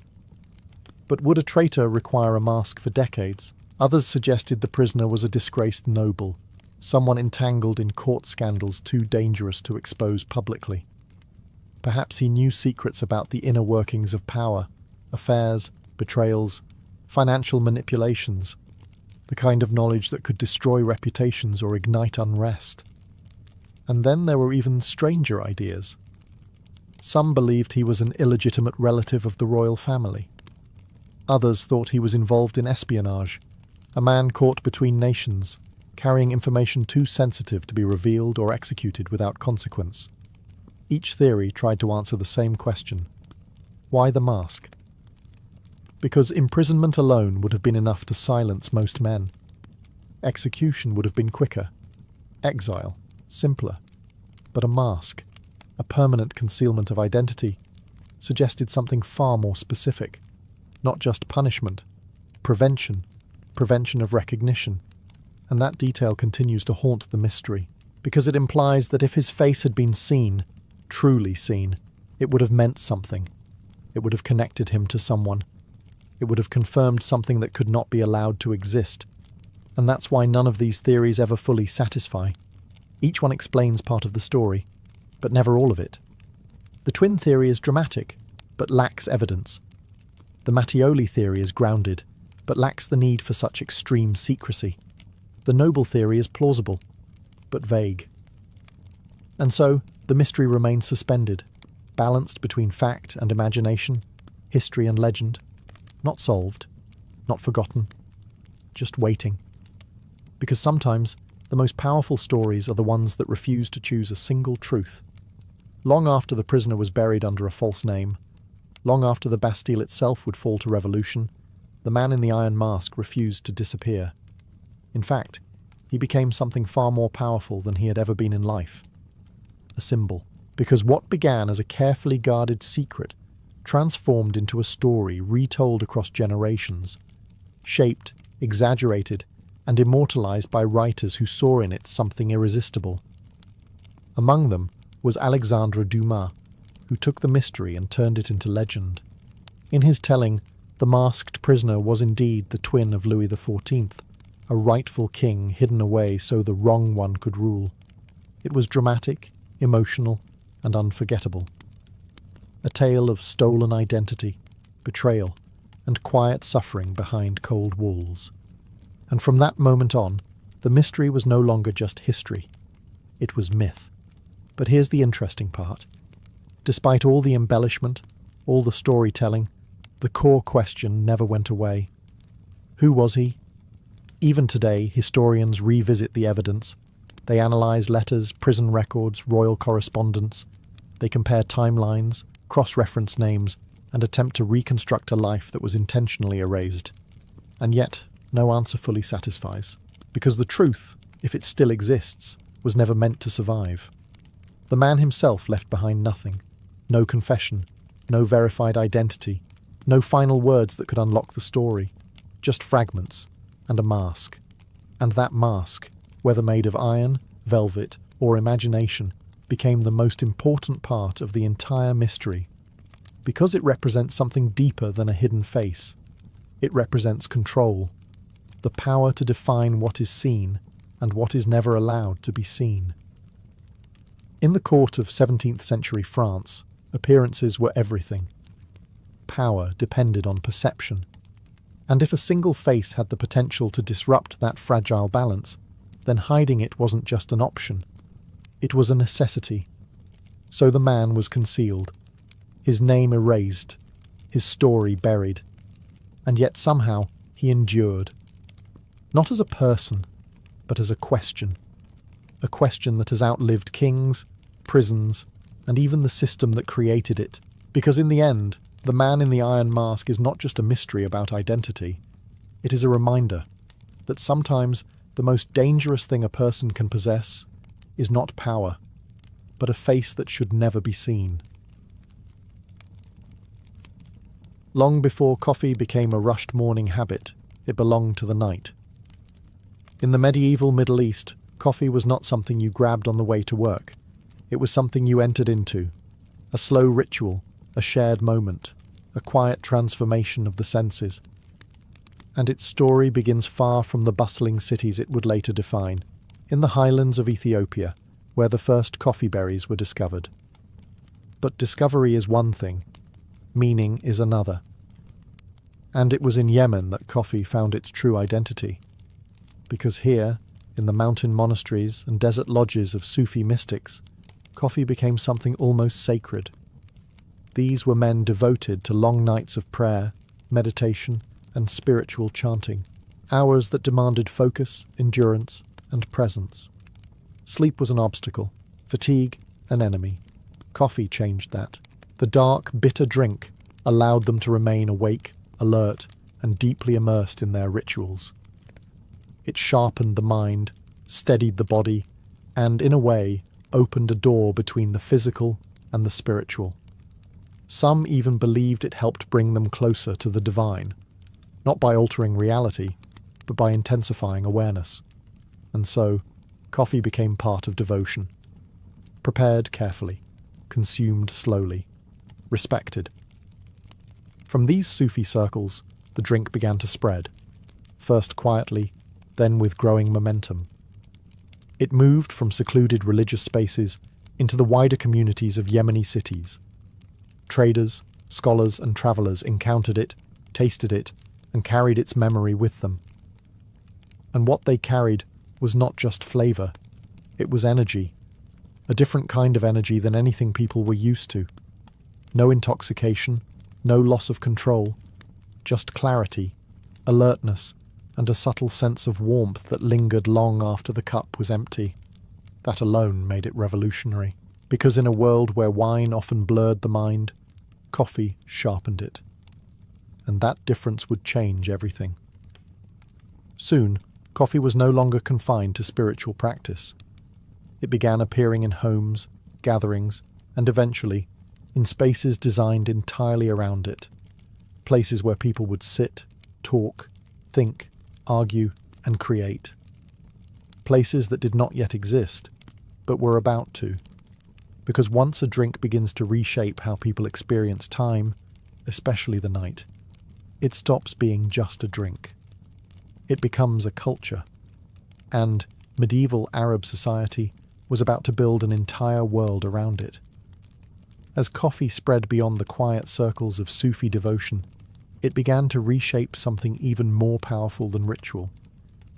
But would a traitor require a mask for decades? Others suggested the prisoner was a disgraced noble, someone entangled in court scandals too dangerous to expose publicly. Perhaps he knew secrets about the inner workings of power, affairs, betrayals, financial manipulations, the kind of knowledge that could destroy reputations or ignite unrest. And then there were even stranger ideas. Some believed he was an illegitimate relative of the royal family. Others thought he was involved in espionage, a man caught between nations, carrying information too sensitive to be revealed or executed without consequence. Each theory tried to answer the same question. Why the mask? Because imprisonment alone would have been enough to silence most men. Execution would have been quicker. Exile, simpler. But a mask, a permanent concealment of identity, suggested something far more specific. Not just punishment, prevention of recognition. And that detail continues to haunt the mystery, because it implies that if his face had been seen, truly seen, it would have meant something. It would have connected him to someone. It would have confirmed something that could not be allowed to exist. And that's why none of these theories ever fully satisfy. Each one explains part of the story, but never all of it. The twin theory is dramatic, but lacks evidence. The Mattioli theory is grounded, but lacks the need for such extreme secrecy. The Noble theory is plausible, but vague. And so, the mystery remains suspended, balanced between fact and imagination, history and legend, not solved, not forgotten, just waiting. Because sometimes, the most powerful stories are the ones that refuse to choose a single truth. Long after the prisoner was buried under a false name, long after the Bastille itself would fall to revolution, the man in the iron mask refused to disappear. In fact, he became something far more powerful than he had ever been in life. A symbol. Because what began as a carefully guarded secret transformed into a story retold across generations, shaped, exaggerated, and immortalized by writers who saw in it something irresistible. Among them was Alexandre Dumas, who took the mystery and turned it into legend. In his telling, the masked prisoner was indeed the twin of Louis XIV, a rightful king hidden away so the wrong one could rule. It was dramatic, emotional, and unforgettable. A tale of stolen identity, betrayal, and quiet suffering behind cold walls. And from that moment on, the mystery was no longer just history. It was myth. But here's the interesting part. Despite all the embellishment, all the storytelling, the core question never went away. Who was he? Even today, historians revisit the evidence. They analyze letters, prison records, royal correspondence. They compare timelines, cross-reference names, and attempt to reconstruct a life that was intentionally erased. And yet, no answer fully satisfies. Because the truth, if it still exists, was never meant to survive. The man himself left behind nothing. No confession, no verified identity, no final words that could unlock the story. Just fragments, and a mask. And that mask, whether made of iron, velvet, or imagination, became the most important part of the entire mystery. Because it represents something deeper than a hidden face. It represents control, the power to define what is seen and what is never allowed to be seen. In the court of 17th century France, appearances were everything. Power depended on perception. And if a single face had the potential to disrupt that fragile balance, then hiding it wasn't just an option. It was a necessity. So the man was concealed, his name erased, his story buried. And yet somehow he endured. Not as a person, but as a question. A question that has outlived kings, prisons, and even the system that created it. Because in the end, the man in the iron mask is not just a mystery about identity. It is a reminder that sometimes the most dangerous thing a person can possess is not power, but a face that should never be seen. Long before coffee became a rushed morning habit, it belonged to the night. In the medieval Middle East, coffee was not something you grabbed on the way to work. It was something you entered into, a slow ritual, a shared moment, a quiet transformation of the senses. And its story begins far from the bustling cities it would later define, in the highlands of Ethiopia, where the first coffee berries were discovered. But discovery is one thing, meaning is another. And it was in Yemen that coffee found its true identity. Because here, in the mountain monasteries and desert lodges of Sufi mystics, coffee became something almost sacred. These were men devoted to long nights of prayer, meditation, and spiritual chanting, hours that demanded focus, endurance, and presence. Sleep was an obstacle, fatigue an enemy. Coffee changed that. The dark, bitter drink allowed them to remain awake, alert, and deeply immersed in their rituals. It sharpened the mind, steadied the body, and, in a way, opened a door between the physical and the spiritual. Some even believed it helped bring them closer to the divine, not by altering reality, but by intensifying awareness. And so, coffee became part of devotion. Prepared carefully, consumed slowly, respected. From these Sufi circles, the drink began to spread, first quietly, then with growing momentum. It moved from secluded religious spaces into the wider communities of Yemeni cities. Traders, scholars, and travellers encountered it, tasted it, and carried its memory with them. And what they carried was not just flavour, it was energy, a different kind of energy than anything people were used to. No intoxication, no loss of control, just clarity, alertness, and a subtle sense of warmth that lingered long after the cup was empty. That alone made it revolutionary, because in a world where wine often blurred the mind, coffee sharpened it. And that difference would change everything. Soon, coffee was no longer confined to spiritual practice. It began appearing in homes, gatherings, and eventually, in spaces designed entirely around it. Places where people would sit, talk, think, argue, and create. Places that did not yet exist, but were about to. Because once a drink begins to reshape how people experience time, especially the night, it stops being just a drink. It becomes a culture. And medieval Arab society was about to build an entire world around it. As coffee spread beyond the quiet circles of Sufi devotion, it began to reshape something even more powerful than ritual.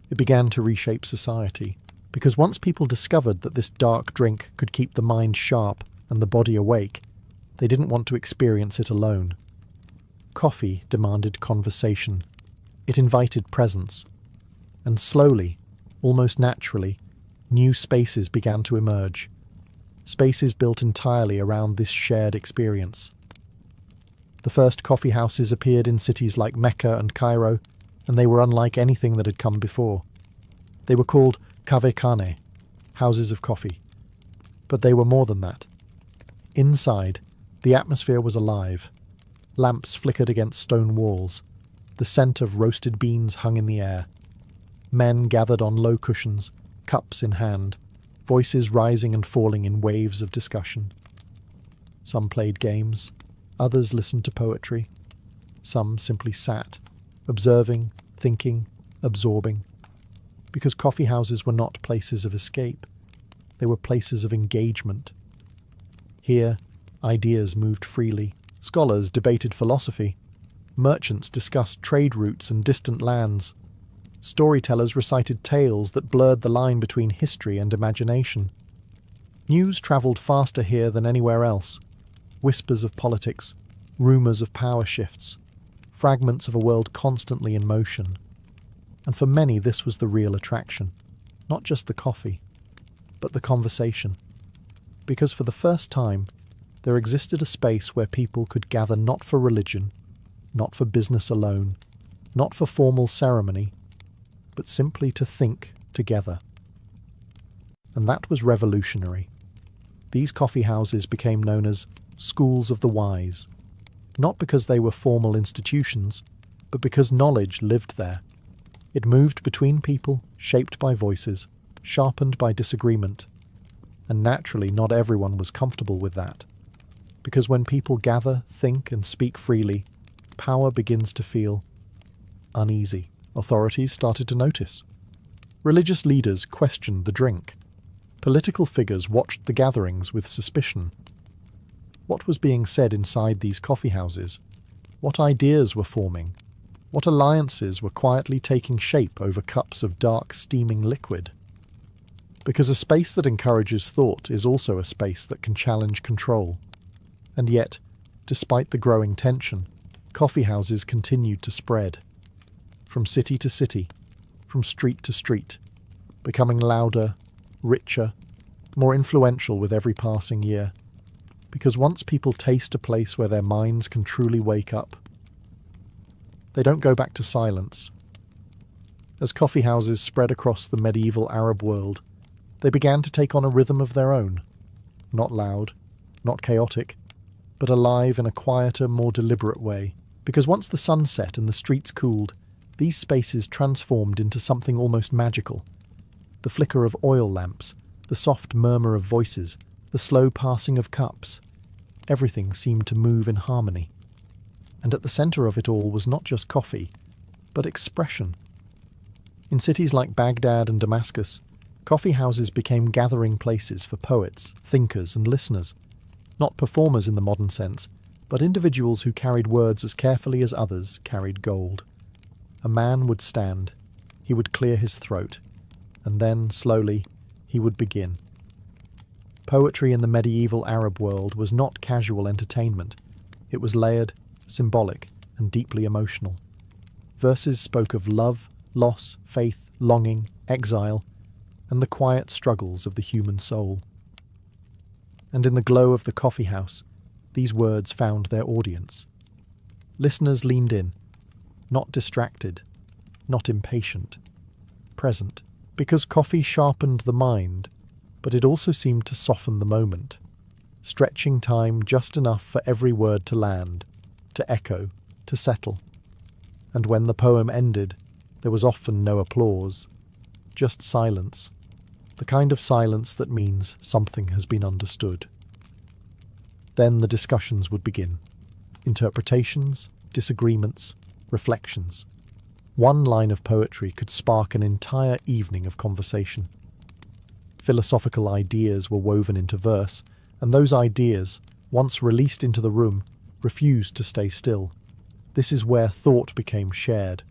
It began to reshape society, because once people discovered that this dark drink could keep the mind sharp and the body awake, they didn't want to experience it alone. Coffee demanded conversation. It invited presence. And slowly, almost naturally, new spaces began to emerge. Spaces built entirely around this shared experience. The first coffee houses appeared in cities like Mecca and Cairo, and they were unlike anything that had come before. They were called kave-khane, houses of coffee. But they were more than that. Inside, the atmosphere was alive. Lamps flickered against stone walls. The scent of roasted beans hung in the air. Men gathered on low cushions, cups in hand, voices rising and falling in waves of discussion. Some played games, others listened to poetry. Some simply sat, observing, thinking, absorbing. Because coffee houses were not places of escape. They were places of engagement. Here, ideas moved freely. Scholars debated philosophy. Merchants discussed trade routes and distant lands. Storytellers recited tales that blurred the line between history and imagination. News travelled faster here than anywhere else. Whispers of politics, rumours of power shifts, fragments of a world constantly in motion. And for many this was the real attraction. Not just the coffee, but the conversation. Because for the first time, there existed a space where people could gather not for religion, not for business alone, not for formal ceremony, but simply to think together. And that was revolutionary. These coffee houses became known as schools of the wise, not because they were formal institutions, but because knowledge lived there. It moved between people, shaped by voices, sharpened by disagreement. And naturally, not everyone was comfortable with that. Because when people gather, think, and speak freely, power begins to feel uneasy. Authorities started to notice. Religious leaders questioned the drink. Political figures watched the gatherings with suspicion. What was being said inside these coffee houses? What ideas were forming? What alliances were quietly taking shape over cups of dark, steaming liquid? Because a space that encourages thought is also a space that can challenge control. And yet, despite the growing tension, coffee houses continued to spread. From city to city, from street to street, becoming louder, richer, more influential with every passing year. Because once people taste a place where their minds can truly wake up, they don't go back to silence. As coffee houses spread across the medieval Arab world, they began to take on a rhythm of their own. Not loud, not chaotic, but alive in a quieter, more deliberate way. Because once the sun set and the streets cooled, these spaces transformed into something almost magical. The flicker of oil lamps, the soft murmur of voices, the slow passing of cups. Everything seemed to move in harmony. And at the centre of it all was not just coffee, but expression. In cities like Baghdad and Damascus, coffee houses became gathering places for poets, thinkers, and listeners. Not performers in the modern sense, but individuals who carried words as carefully as others carried gold. A man would stand, he would clear his throat, and then, slowly, he would begin. Poetry in the medieval Arab world was not casual entertainment. It was layered, symbolic, and deeply emotional. Verses spoke of love, loss, faith, longing, exile, and the quiet struggles of the human soul. And in the glow of the coffee house, these words found their audience. Listeners leaned in, not distracted, not impatient, present, because coffee sharpened the mind, but it also seemed to soften the moment, stretching time just enough for every word to land, to echo, to settle. And when the poem ended, there was often no applause, just silence, the kind of silence that means something has been understood. Then the discussions would begin. Interpretations, disagreements, reflections. One line of poetry could spark an entire evening of conversation. Philosophical ideas were woven into verse, and those ideas, once released into the room, refused to stay still. This is where thought became shared.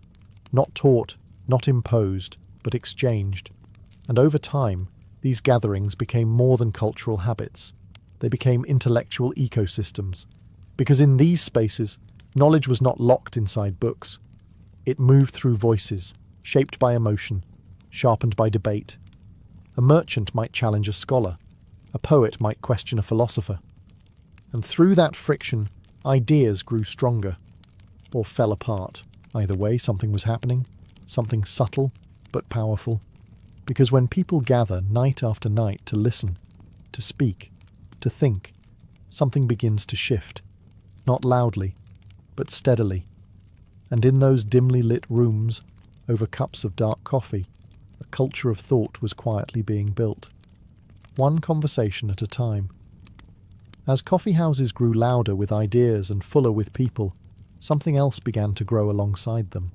Not taught, not imposed, but exchanged. And over time, these gatherings became more than cultural habits. They became intellectual ecosystems, because in these spaces, knowledge was not locked inside books. It moved through voices, shaped by emotion, sharpened by debate. A merchant might challenge a scholar, a poet might question a philosopher. And through that friction, ideas grew stronger, or fell apart. Either way, something was happening, something subtle but powerful. Because when people gather night after night to listen, to speak, to think, something begins to shift, not loudly, but steadily. And in those dimly lit rooms, over cups of dark coffee, a culture of thought was quietly being built, one conversation at a time. As coffee houses grew louder with ideas and fuller with people, something else began to grow alongside them.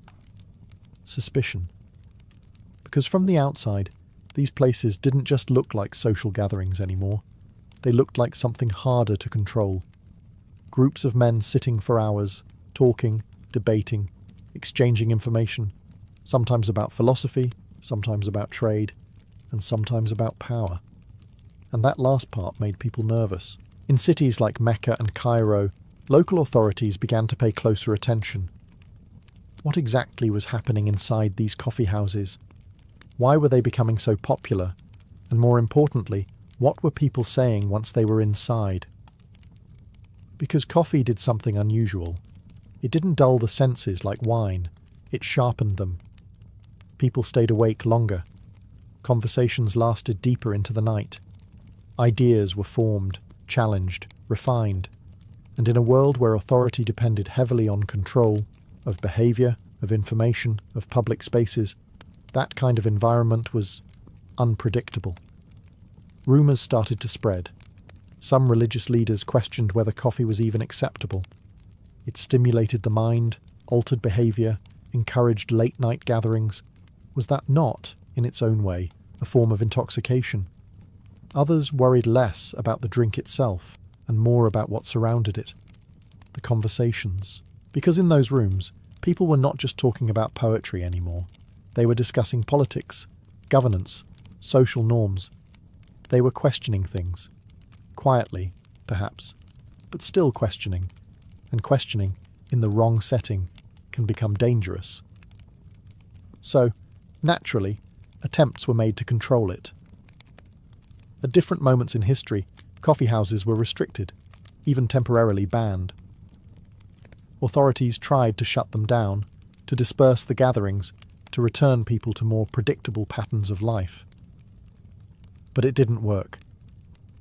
Suspicion. Because from the outside, these places didn't just look like social gatherings anymore. They looked like something harder to control. Groups of men sitting for hours, talking, debating, exchanging information, sometimes about philosophy, sometimes about trade, and sometimes about power. And that last part made people nervous. In cities like Mecca and Cairo, local authorities began to pay closer attention. What exactly was happening inside these coffee houses? Why were they becoming so popular? And more importantly, what were people saying once they were inside? Because coffee did something unusual. It didn't dull the senses like wine. It sharpened them. People stayed awake longer. Conversations lasted deeper into the night. Ideas were formed, challenged, refined. And in a world where authority depended heavily on control, of behaviour, of information, of public spaces, that kind of environment was unpredictable. Rumours started to spread. Some religious leaders questioned whether coffee was even acceptable. It stimulated the mind, altered behaviour, encouraged late-night gatherings. Was that not, in its own way, a form of intoxication? Others worried less about the drink itself and more about what surrounded it. The conversations. Because in those rooms, people were not just talking about poetry anymore. They were discussing politics, governance, social norms. They were questioning things. Quietly, perhaps, but still questioning. And questioning, in the wrong setting, can become dangerous. So, naturally, attempts were made to control it. At different moments in history, coffee houses were restricted, even temporarily banned. Authorities tried to shut them down, to disperse the gatherings, to return people to more predictable patterns of life. But it didn't work.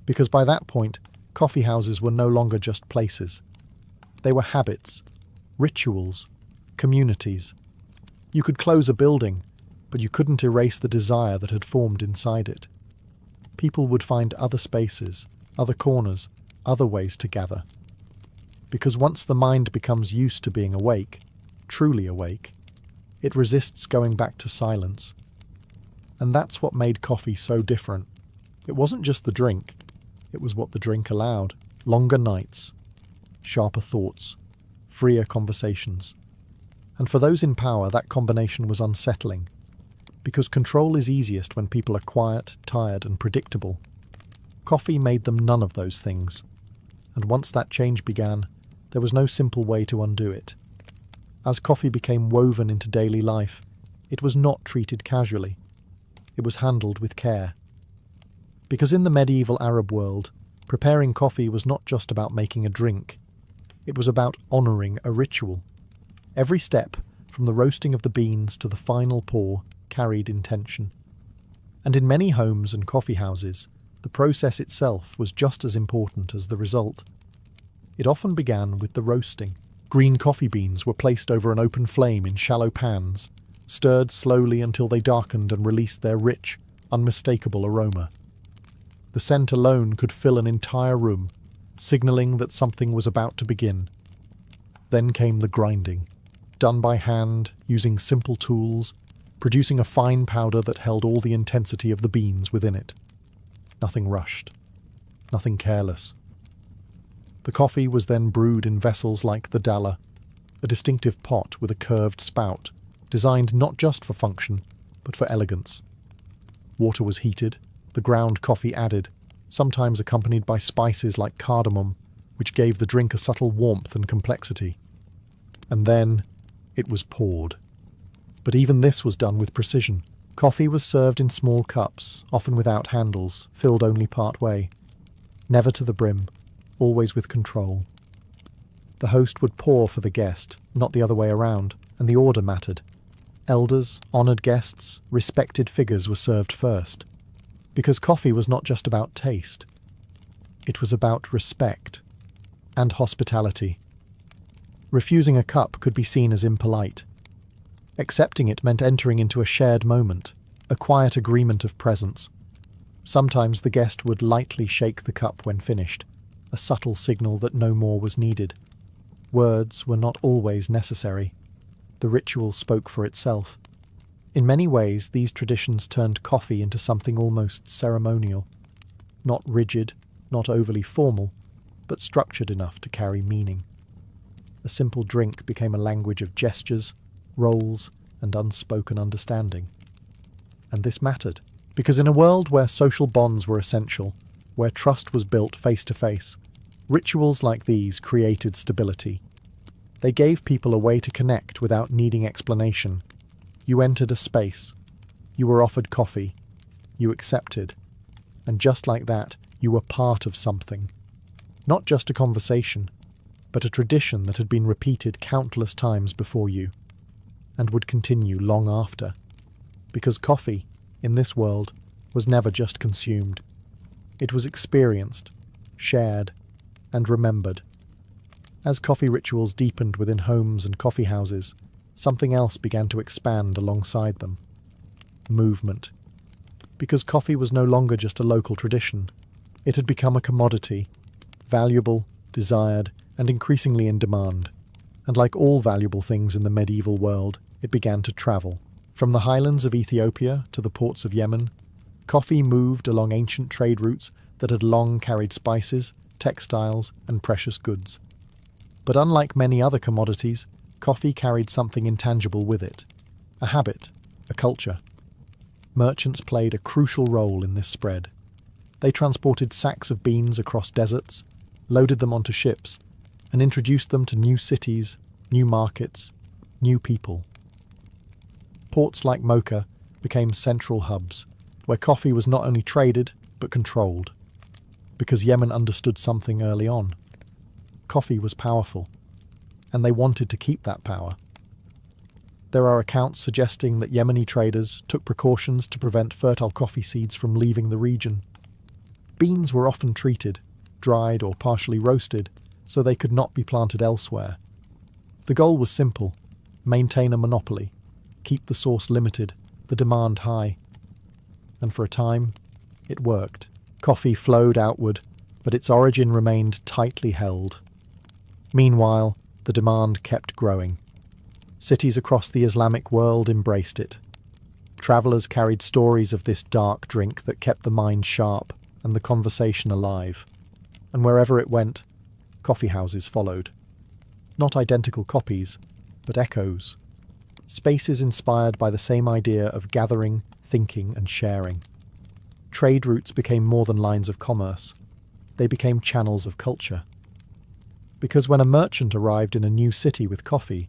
Because by that point, coffee houses were no longer just places. They were habits, rituals, communities. You could close a building, but you couldn't erase the desire that had formed inside it. People would find other spaces, other corners, other ways to gather. Because once the mind becomes used to being awake, truly awake, it resists going back to silence. And that's what made coffee so different. It wasn't just the drink, it was what the drink allowed. Longer nights, sharper thoughts, freer conversations. And for those in power, that combination was unsettling, because control is easiest when people are quiet, tired, and predictable. Coffee made them none of those things, and once that change began, there was no simple way to undo it. As coffee became woven into daily life, it was not treated casually. It was handled with care. Because in the medieval Arab world, preparing coffee was not just about making a drink. It was about honouring a ritual. Every step, from the roasting of the beans to the final pour, carried intention. And in many homes and coffee houses, the process itself was just as important as the result. It often began with the roasting. Green coffee beans were placed over an open flame in shallow pans, stirred slowly until they darkened and released their rich, unmistakable aroma. The scent alone could fill an entire room, signalling that something was about to begin. Then came the grinding, done by hand, using simple tools, producing a fine powder that held all the intensity of the beans within it. Nothing rushed, nothing careless. The coffee was then brewed in vessels like the dalla, a distinctive pot with a curved spout, designed not just for function, but for elegance. Water was heated, the ground coffee added, sometimes accompanied by spices like cardamom, which gave the drink a subtle warmth and complexity. And then it was poured. But even this was done with precision. Coffee was served in small cups, often without handles, filled only part way. Never to the brim, always with control. The host would pour for the guest, not the other way around, and the order mattered. Elders, honoured guests, respected figures were served first. Because coffee was not just about taste. It was about respect and hospitality. Refusing a cup could be seen as impolite. Accepting it meant entering into a shared moment, a quiet agreement of presence. Sometimes the guest would lightly shake the cup when finished, a subtle signal that no more was needed. Words were not always necessary. The ritual spoke for itself. In many ways, these traditions turned coffee into something almost ceremonial. Not rigid, not overly formal, but structured enough to carry meaning. A simple drink became a language of gestures, roles, and unspoken understanding. And this mattered, because in a world where social bonds were essential, where trust was built face to face, rituals like these created stability. They gave people a way to connect without needing explanation. You entered a space. You were offered coffee. You accepted. And just like that, you were part of something. Not just a conversation, but a tradition that had been repeated countless times before you, and would continue long after. Because coffee, in this world, was never just consumed. It was experienced, shared, and remembered. As coffee rituals deepened within homes and coffee houses, something else began to expand alongside them. Movement. Because coffee was no longer just a local tradition. It had become a commodity, valuable, desired, and increasingly in demand. And like all valuable things in the medieval world, it began to travel. From the highlands of Ethiopia to the ports of Yemen, coffee moved along ancient trade routes that had long carried spices, textiles, and precious goods. But unlike many other commodities, coffee carried something intangible with it. A habit, a culture. Merchants played a crucial role in this spread. They transported sacks of beans across deserts, loaded them onto ships, and introduced them to new cities, new markets, new people. Ports like Mocha became central hubs, where coffee was not only traded, but controlled. Because Yemen understood something early on. Coffee was powerful, and they wanted to keep that power. There are accounts suggesting that Yemeni traders took precautions to prevent fertile coffee seeds from leaving the region. Beans were often treated, dried or partially roasted, so they could not be planted elsewhere. The goal was simple: maintain a monopoly, keep the source limited, the demand high. And for a time, it worked. Coffee flowed outward, but its origin remained tightly held. Meanwhile, the demand kept growing. Cities across the Islamic world embraced it. Travellers carried stories of this dark drink that kept the mind sharp and the conversation alive. And wherever it went, coffee houses followed. Not identical copies, but echoes. Spaces inspired by the same idea of gathering, thinking, and sharing. Trade routes became more than lines of commerce. They became channels of culture. Because when a merchant arrived in a new city with coffee,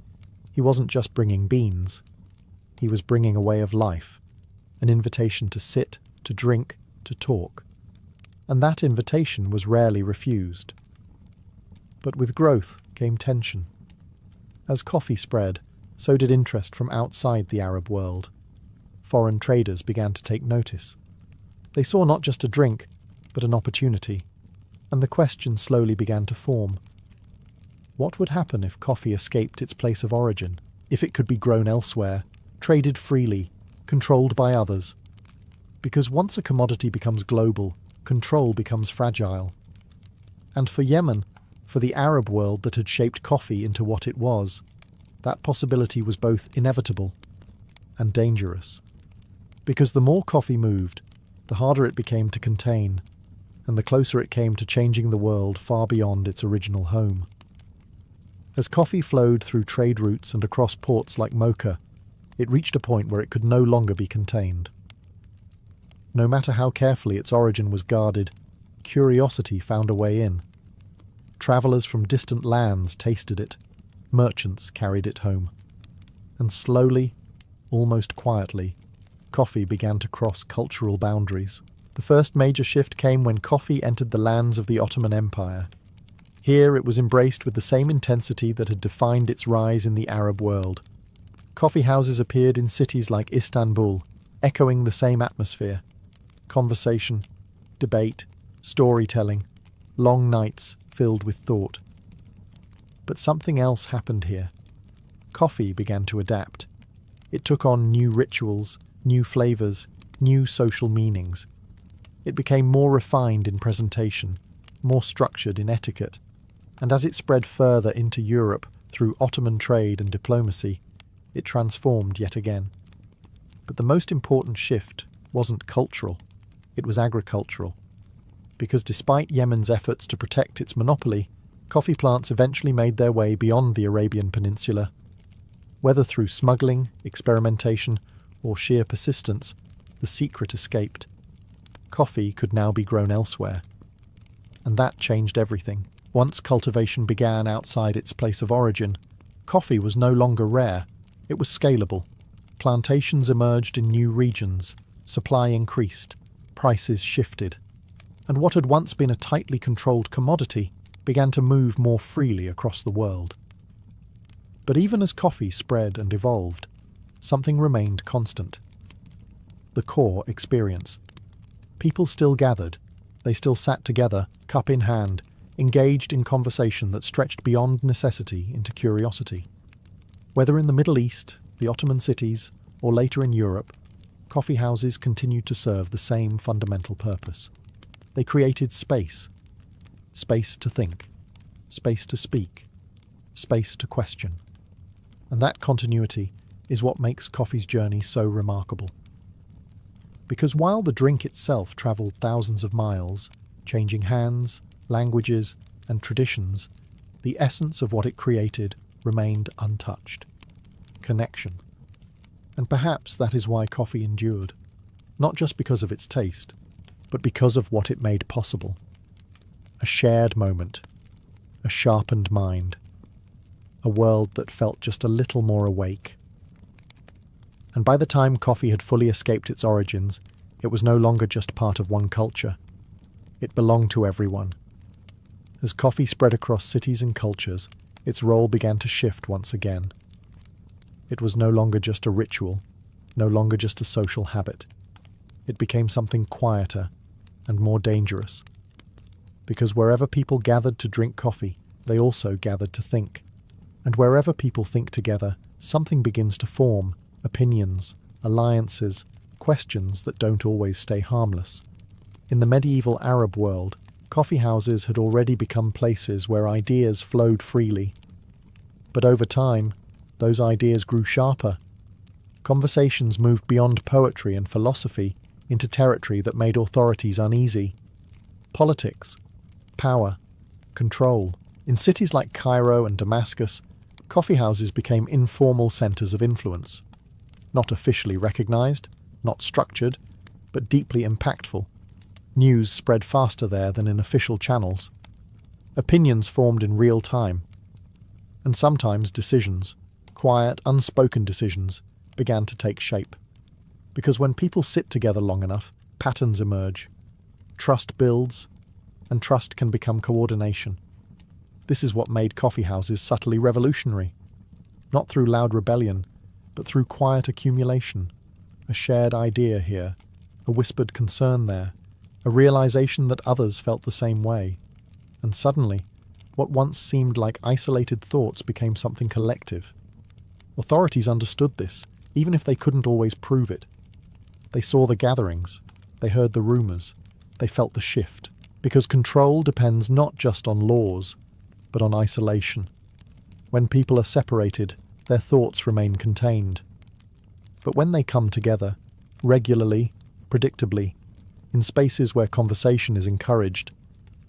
he wasn't just bringing beans. He was bringing a way of life, an invitation to sit, to drink, to talk. And that invitation was rarely refused. But with growth came tension. As coffee spread, so did interest from outside the Arab world. Foreign traders began to take notice. They saw not just a drink, but an opportunity, and the question slowly began to form. What would happen if coffee escaped its place of origin, if it could be grown elsewhere, traded freely, controlled by others? Because once a commodity becomes global, control becomes fragile. And for Yemen, for the Arab world that had shaped coffee into what it was, that possibility was both inevitable and dangerous. Because the more coffee moved, the harder it became to contain, and the closer it came to changing the world far beyond its original home. As coffee flowed through trade routes and across ports like Mocha, it reached a point where it could no longer be contained. No matter how carefully its origin was guarded, curiosity found a way in. Travellers from distant lands tasted it, merchants carried it home. And slowly, almost quietly, coffee began to cross cultural boundaries. The first major shift came when coffee entered the lands of the Ottoman Empire. Here it was embraced with the same intensity that had defined its rise in the Arab world. Coffee houses appeared in cities like Istanbul, echoing the same atmosphere. Conversation, debate, storytelling, long nights filled with thought. But something else happened here. Coffee began to adapt. It took on new rituals, new flavours, new social meanings. It became more refined in presentation, more structured in etiquette, and as it spread further into Europe through Ottoman trade and diplomacy, it transformed yet again. But the most important shift wasn't cultural, it was agricultural. Because despite Yemen's efforts to protect its monopoly, coffee plants eventually made their way beyond the Arabian Peninsula. Whether through smuggling, experimentation, or sheer persistence, the secret escaped. Coffee could now be grown elsewhere. And that changed everything. Once cultivation began outside its place of origin, coffee was no longer rare, it was scalable. Plantations emerged in new regions, supply increased, prices shifted, and what had once been a tightly controlled commodity began to move more freely across the world. But even as coffee spread and evolved, something remained constant. The core experience. People still gathered, they still sat together, cup in hand, engaged in conversation that stretched beyond necessity into curiosity. Whether in the Middle East, the Ottoman cities, or later in Europe, coffee houses continued to serve the same fundamental purpose. They created space. Space to think. Space to speak. Space to question. And that continuity is what makes coffee's journey so remarkable. Because while the drink itself travelled thousands of miles, changing hands, languages, and traditions, the essence of what it created remained untouched. Connection. And perhaps that is why coffee endured, not just because of its taste, but because of what it made possible. A shared moment, a sharpened mind, a world that felt just a little more awake. And by the time coffee had fully escaped its origins, it was no longer just part of one culture. It belonged to everyone. As coffee spread across cities and cultures, its role began to shift once again. It was no longer just a ritual, no longer just a social habit. It became something quieter and more dangerous. Because wherever people gathered to drink coffee, they also gathered to think. And wherever people think together, something begins to form, opinions, alliances, questions that don't always stay harmless. In the medieval Arab world, coffee houses had already become places where ideas flowed freely. But over time, those ideas grew sharper. Conversations moved beyond poetry and philosophy into territory that made authorities uneasy. Politics, power, control, In cities like Cairo and Damascus, coffee houses became informal centres of influence. Not officially recognised, not structured, but deeply impactful. News spread faster there than in official channels. Opinions formed in real time. And sometimes decisions, quiet, unspoken decisions, began to take shape. Because when people sit together long enough, patterns emerge. Trust builds, and trust can become coordination. This is what made coffee houses subtly revolutionary. Not through loud rebellion, but through quiet accumulation. A shared idea here, a whispered concern there, a realization that others felt the same way. And suddenly, what once seemed like isolated thoughts became something collective. Authorities understood this, even if they couldn't always prove it. They saw the gatherings, they heard the rumours, they felt the shift. Because control depends not just on laws, but on isolation. When people are separated, their thoughts remain contained. But when they come together, regularly, predictably, in spaces where conversation is encouraged,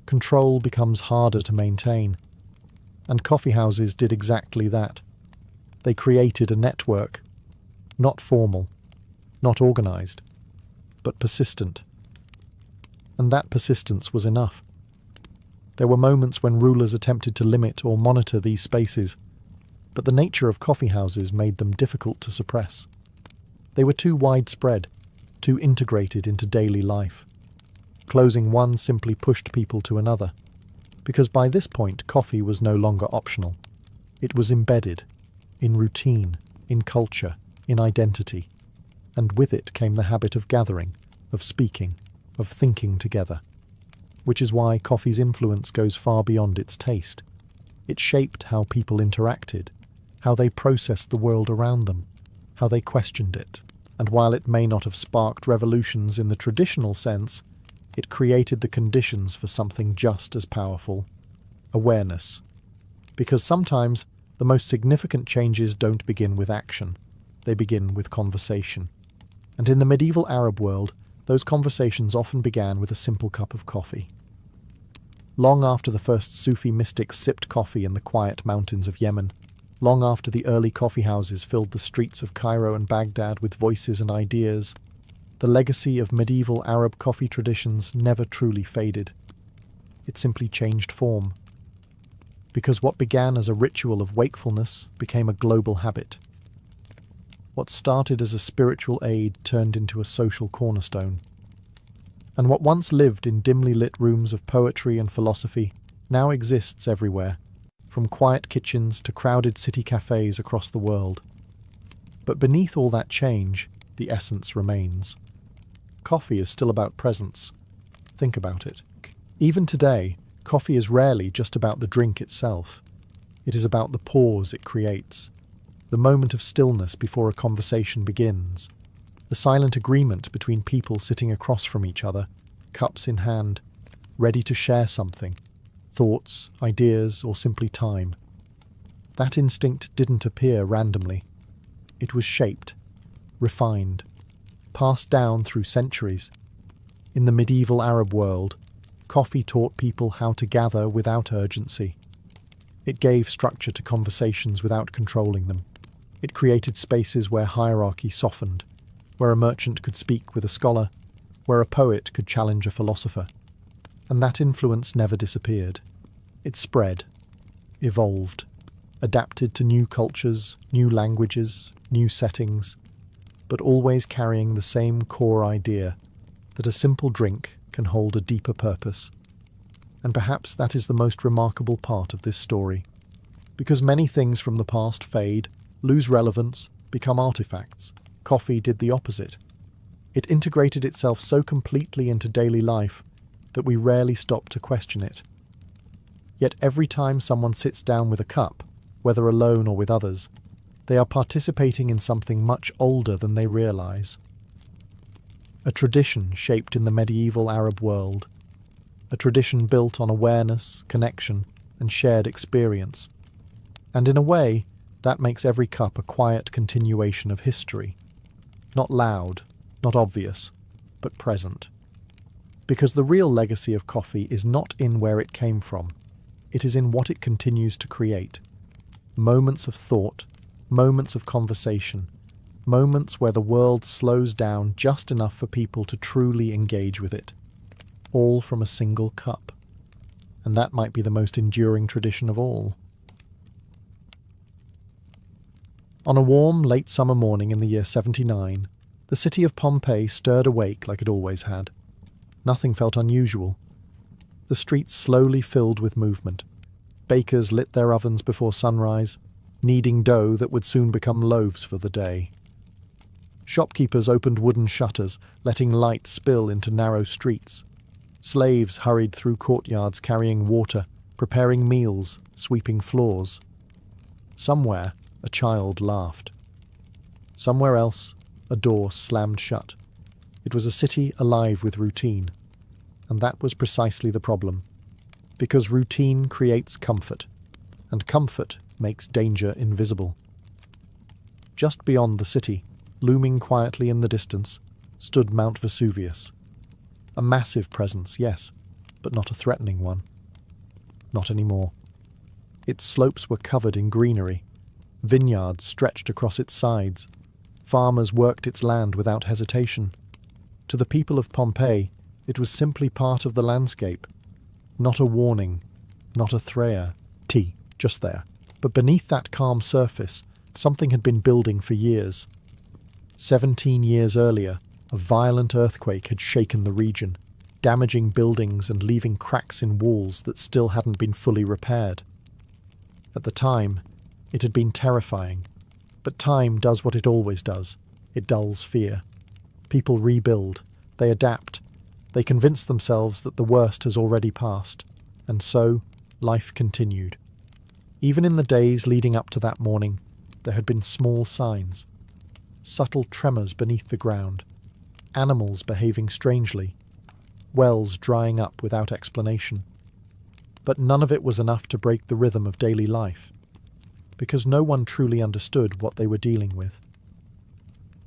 control becomes harder to maintain. And coffee houses did exactly that. They created a network, not formal, not organised, but persistent. And that persistence was enough. There were moments when rulers attempted to limit or monitor these spaces, but the nature of coffee houses made them difficult to suppress. They were too widespread, too integrated into daily life. Closing one simply pushed people to another, because by this point coffee was no longer optional. It was embedded, in routine, in culture, in identity, and with it came the habit of gathering, of speaking, of thinking together. Which is why coffee's influence goes far beyond its taste. It shaped how people interacted, how they processed the world around them, how they questioned it. And while it may not have sparked revolutions in the traditional sense, it created the conditions for something just as powerful: awareness. Because sometimes the most significant changes don't begin with action, they begin with conversation. And in the medieval Arab world, those conversations often began with a simple cup of coffee. Long after the first Sufi mystics sipped coffee in the quiet mountains of Yemen, long after the early coffee houses filled the streets of Cairo and Baghdad with voices and ideas, the legacy of medieval Arab coffee traditions never truly faded. It simply changed form. Because what began as a ritual of wakefulness became a global habit. What started as a spiritual aid turned into a social cornerstone. And what once lived in dimly lit rooms of poetry and philosophy now exists everywhere, from quiet kitchens to crowded city cafes across the world. But beneath all that change, the essence remains. Coffee is still about presence. Think about it. Even today, coffee is rarely just about the drink itself. It is about the pause it creates, the moment of stillness before a conversation begins, the silent agreement between people sitting across from each other, cups in hand, ready to share something, thoughts, ideas, or simply time. That instinct didn't appear randomly. It was shaped, refined, passed down through centuries. In the medieval Arab world, coffee taught people how to gather without urgency. It gave structure to conversations without controlling them. It created spaces where hierarchy softened, where a merchant could speak with a scholar, where a poet could challenge a philosopher. And that influence never disappeared. It spread, evolved, adapted to new cultures, new languages, new settings, but always carrying the same core idea that a simple drink can hold a deeper purpose. And perhaps that is the most remarkable part of this story. Because many things from the past fade, lose relevance, become artifacts, coffee did the opposite. It integrated itself so completely into daily life that we rarely stop to question it. Yet every time someone sits down with a cup, whether alone or with others, they are participating in something much older than they realize. A tradition shaped in the medieval Arab world. A tradition built on awareness, connection, and shared experience. And in a way, that makes every cup a quiet continuation of history. Not loud, not obvious, but present. Because the real legacy of coffee is not in where it came from. it is in what it continues to create. Moments of thought, moments of conversation, moments where the world slows down just enough for people to truly engage with it, all from a single cup. And that might be the most enduring tradition of all. On a warm, late summer morning in the year 79, the city of Pompeii stirred awake like it always had. Nothing felt unusual. The streets slowly filled with movement. Bakers lit their ovens before sunrise, kneading dough that would soon become loaves for the day. Shopkeepers opened wooden shutters, letting light spill into narrow streets. Slaves hurried through courtyards carrying water, preparing meals, sweeping floors. Somewhere, a child laughed. Somewhere else, a door slammed shut. It was a city alive with routine. And that was precisely the problem. Because routine creates comfort, and comfort makes danger invisible. Just beyond the city, looming quietly in the distance, stood Mount Vesuvius. A massive presence, yes, but not a threatening one. Not anymore. Its slopes were covered in greenery. Vineyards stretched across its sides. Farmers worked its land without hesitation. To the people of Pompeii, it was simply part of the landscape. Not a warning, not a threat, just there. But beneath that calm surface, something had been building for years. 17 years earlier, a violent earthquake had shaken the region, damaging buildings and leaving cracks in walls that still hadn't been fully repaired. At the time, it had been terrifying, but time does what it always does. It dulls fear. People rebuild, they adapt, they convince themselves that the worst has already passed, and so life continued. Even in the days leading up to that morning, there had been small signs. Subtle tremors beneath the ground, animals behaving strangely, wells drying up without explanation. But none of it was enough to break the rhythm of daily life, because no one truly understood what they were dealing with.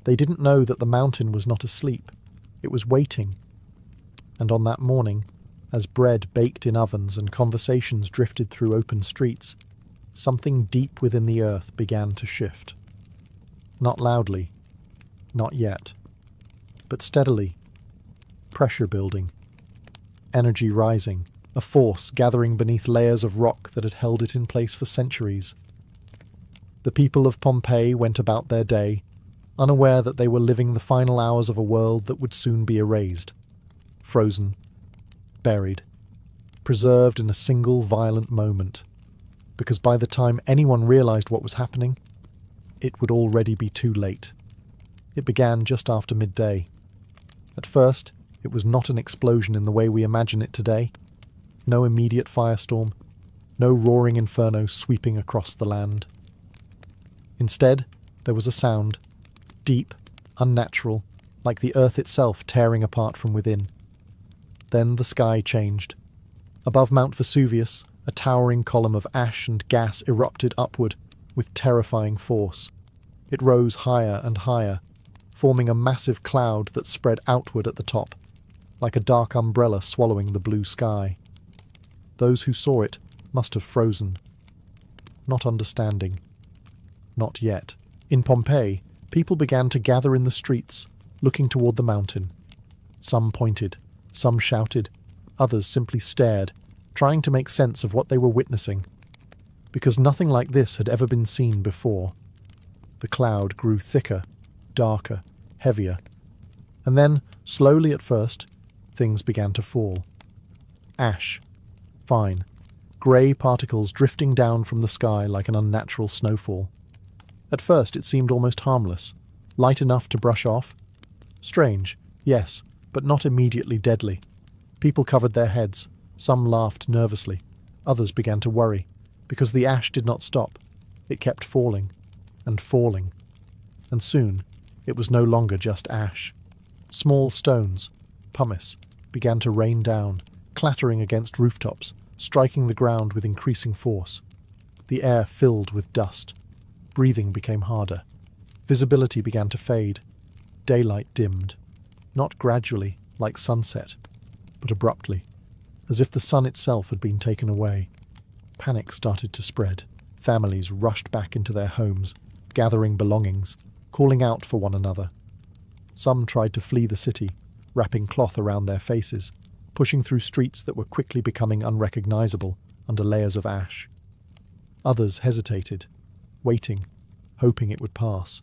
They didn't know that the mountain was not asleep, it was waiting. And on that morning, as bread baked in ovens and conversations drifted through open streets, something deep within the earth began to shift. Not loudly, not yet, but steadily. Pressure building, energy rising, a force gathering beneath layers of rock that had held it in place for centuries. The people of Pompeii went about their day, unaware that they were living the final hours of a world that would soon be erased. Frozen, buried, preserved in a single violent moment, because by the time anyone realized what was happening, it would already be too late. It began just after midday. At first, it was not an explosion in the way we imagine it today. No immediate firestorm, no roaring inferno sweeping across the land. Instead, there was a sound, deep, unnatural, like the earth itself tearing apart from within. Then the sky changed. Above Mount Vesuvius, a towering column of ash and gas erupted upward with terrifying force. It rose higher and higher, forming a massive cloud that spread outward at the top, like a dark umbrella swallowing the blue sky. Those who saw it must have frozen, not understanding. Not yet. In Pompeii, people began to gather in the streets, looking toward the mountain. Some pointed, some shouted, others simply stared, trying to make sense of what they were witnessing, because nothing like this had ever been seen before. The cloud grew thicker, darker, heavier, and then, slowly at first, things began to fall. Ash. Fine. Grey particles drifting down from the sky like an unnatural snowfall. At first it seemed almost harmless, light enough to brush off. Strange, yes, but not immediately deadly. People covered their heads, some laughed nervously, others began to worry, because the ash did not stop. It kept falling, and falling, and soon it was no longer just ash. Small stones, pumice, began to rain down, clattering against rooftops, striking the ground with increasing force. The air filled with dust. Breathing became harder. Visibility began to fade. Daylight dimmed. Not gradually, like sunset, but abruptly, as if the sun itself had been taken away. Panic started to spread. Families rushed back into their homes, gathering belongings, calling out for one another. Some tried to flee the city, wrapping cloth around their faces, pushing through streets that were quickly becoming unrecognizable under layers of ash. Others hesitated, waiting, hoping it would pass,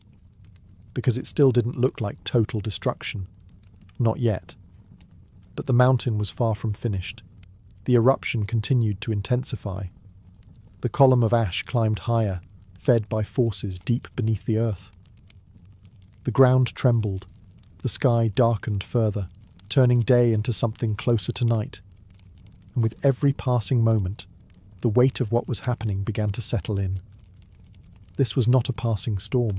because it still didn't look like total destruction. Not yet. But the mountain was far from finished. The eruption continued to intensify. The column of ash climbed higher, fed by forces deep beneath the earth. The ground trembled. The sky darkened further, turning day into something closer to night. And with every passing moment, the weight of what was happening began to settle in. This was not a passing storm.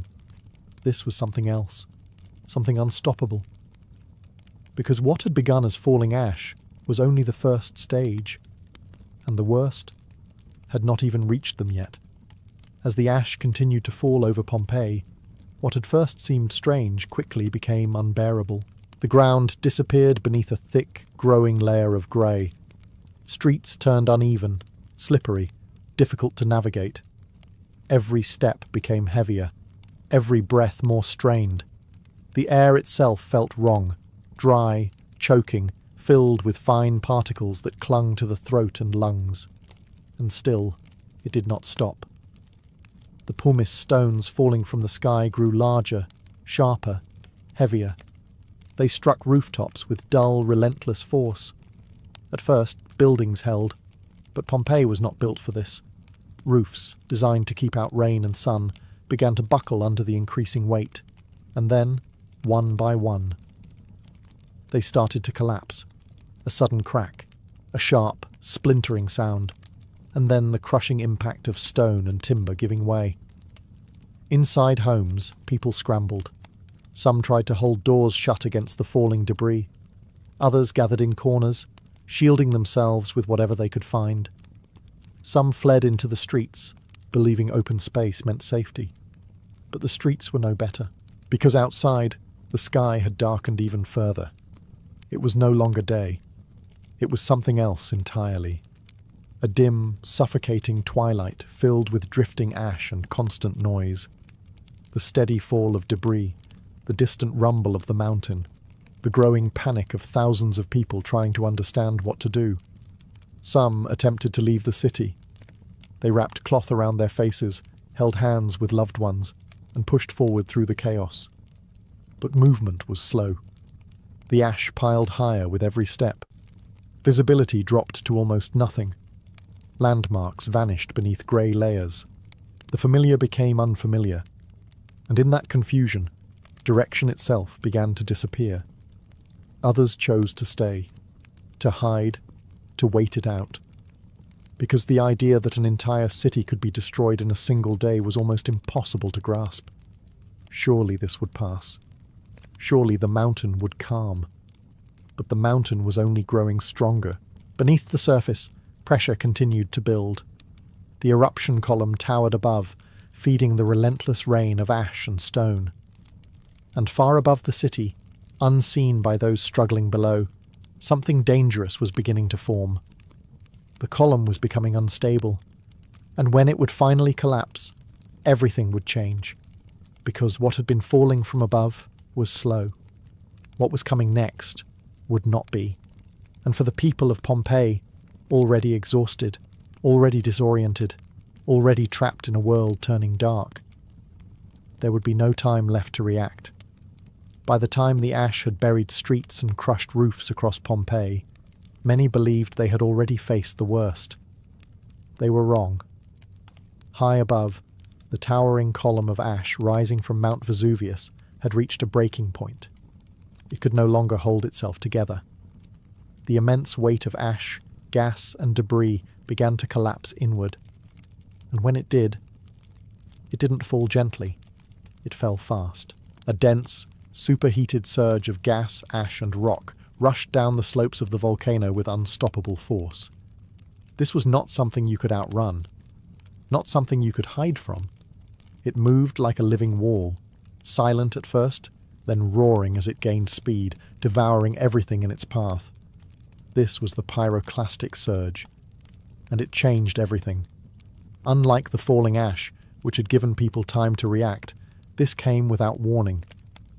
This was something else, something unstoppable. Because what had begun as falling ash was only the first stage, and the worst had not even reached them yet. As the ash continued to fall over Pompeii, what had first seemed strange quickly became unbearable. The ground disappeared beneath a thick, growing layer of grey. Streets turned uneven, slippery, difficult to navigate. Every step became heavier, every breath more strained. The air itself felt wrong, dry, choking, filled with fine particles that clung to the throat and lungs. And still, it did not stop. The pumice stones falling from the sky grew larger, sharper, heavier. They struck rooftops with dull, relentless force. At first, buildings held, but Pompeii was not built for this. Roofs, designed to keep out rain and sun, began to buckle under the increasing weight, and then, one by one, they started to collapse. A sudden crack, a sharp, splintering sound, and then the crushing impact of stone and timber giving way. Inside homes, people scrambled. Some tried to hold doors shut against the falling debris. Others gathered in corners, shielding themselves with whatever they could find. Some fled into the streets, believing open space meant safety. But the streets were no better, because outside, the sky had darkened even further. It was no longer day. It was something else entirely. A dim, suffocating twilight filled with drifting ash and constant noise. The steady fall of debris, the distant rumble of the mountain, the growing panic of thousands of people trying to understand what to do. Some attempted to leave the city. They wrapped cloth around their faces, held hands with loved ones, and pushed forward through the chaos. But movement was slow. The ash piled higher with every step. Visibility dropped to almost nothing. Landmarks vanished beneath grey layers. The familiar became unfamiliar, and in that confusion, direction itself began to disappear. Others chose to stay, to hide, to wait it out, because the idea that an entire city could be destroyed in a single day was almost impossible to grasp. Surely this would pass. Surely the mountain would calm. But the mountain was only growing stronger. Beneath the surface, pressure continued to build. The eruption column towered above, feeding the relentless rain of ash and stone. And far above the city, unseen by those struggling below, something dangerous was beginning to form. The column was becoming unstable, and when it would finally collapse, everything would change, because what had been falling from above was slow. What was coming next would not be. And for the people of Pompeii, already exhausted, already disoriented, already trapped in a world turning dark, there would be no time left to react. By the time the ash had buried streets and crushed roofs across Pompeii, many believed they had already faced the worst. They were wrong. High above, the towering column of ash rising from Mount Vesuvius had reached a breaking point. It could no longer hold itself together. The immense weight of ash, gas, and debris began to collapse inward. And when it didn't fall gently. It fell fast. A dense, superheated surge of gas, ash, and rock rushed down the slopes of the volcano with unstoppable force. This was not something you could outrun, not something you could hide from. It moved like a living wall, silent at first, then roaring as it gained speed, devouring everything in its path. This was the pyroclastic surge, and it changed everything. Unlike the falling ash, which had given people time to react, this came without warning.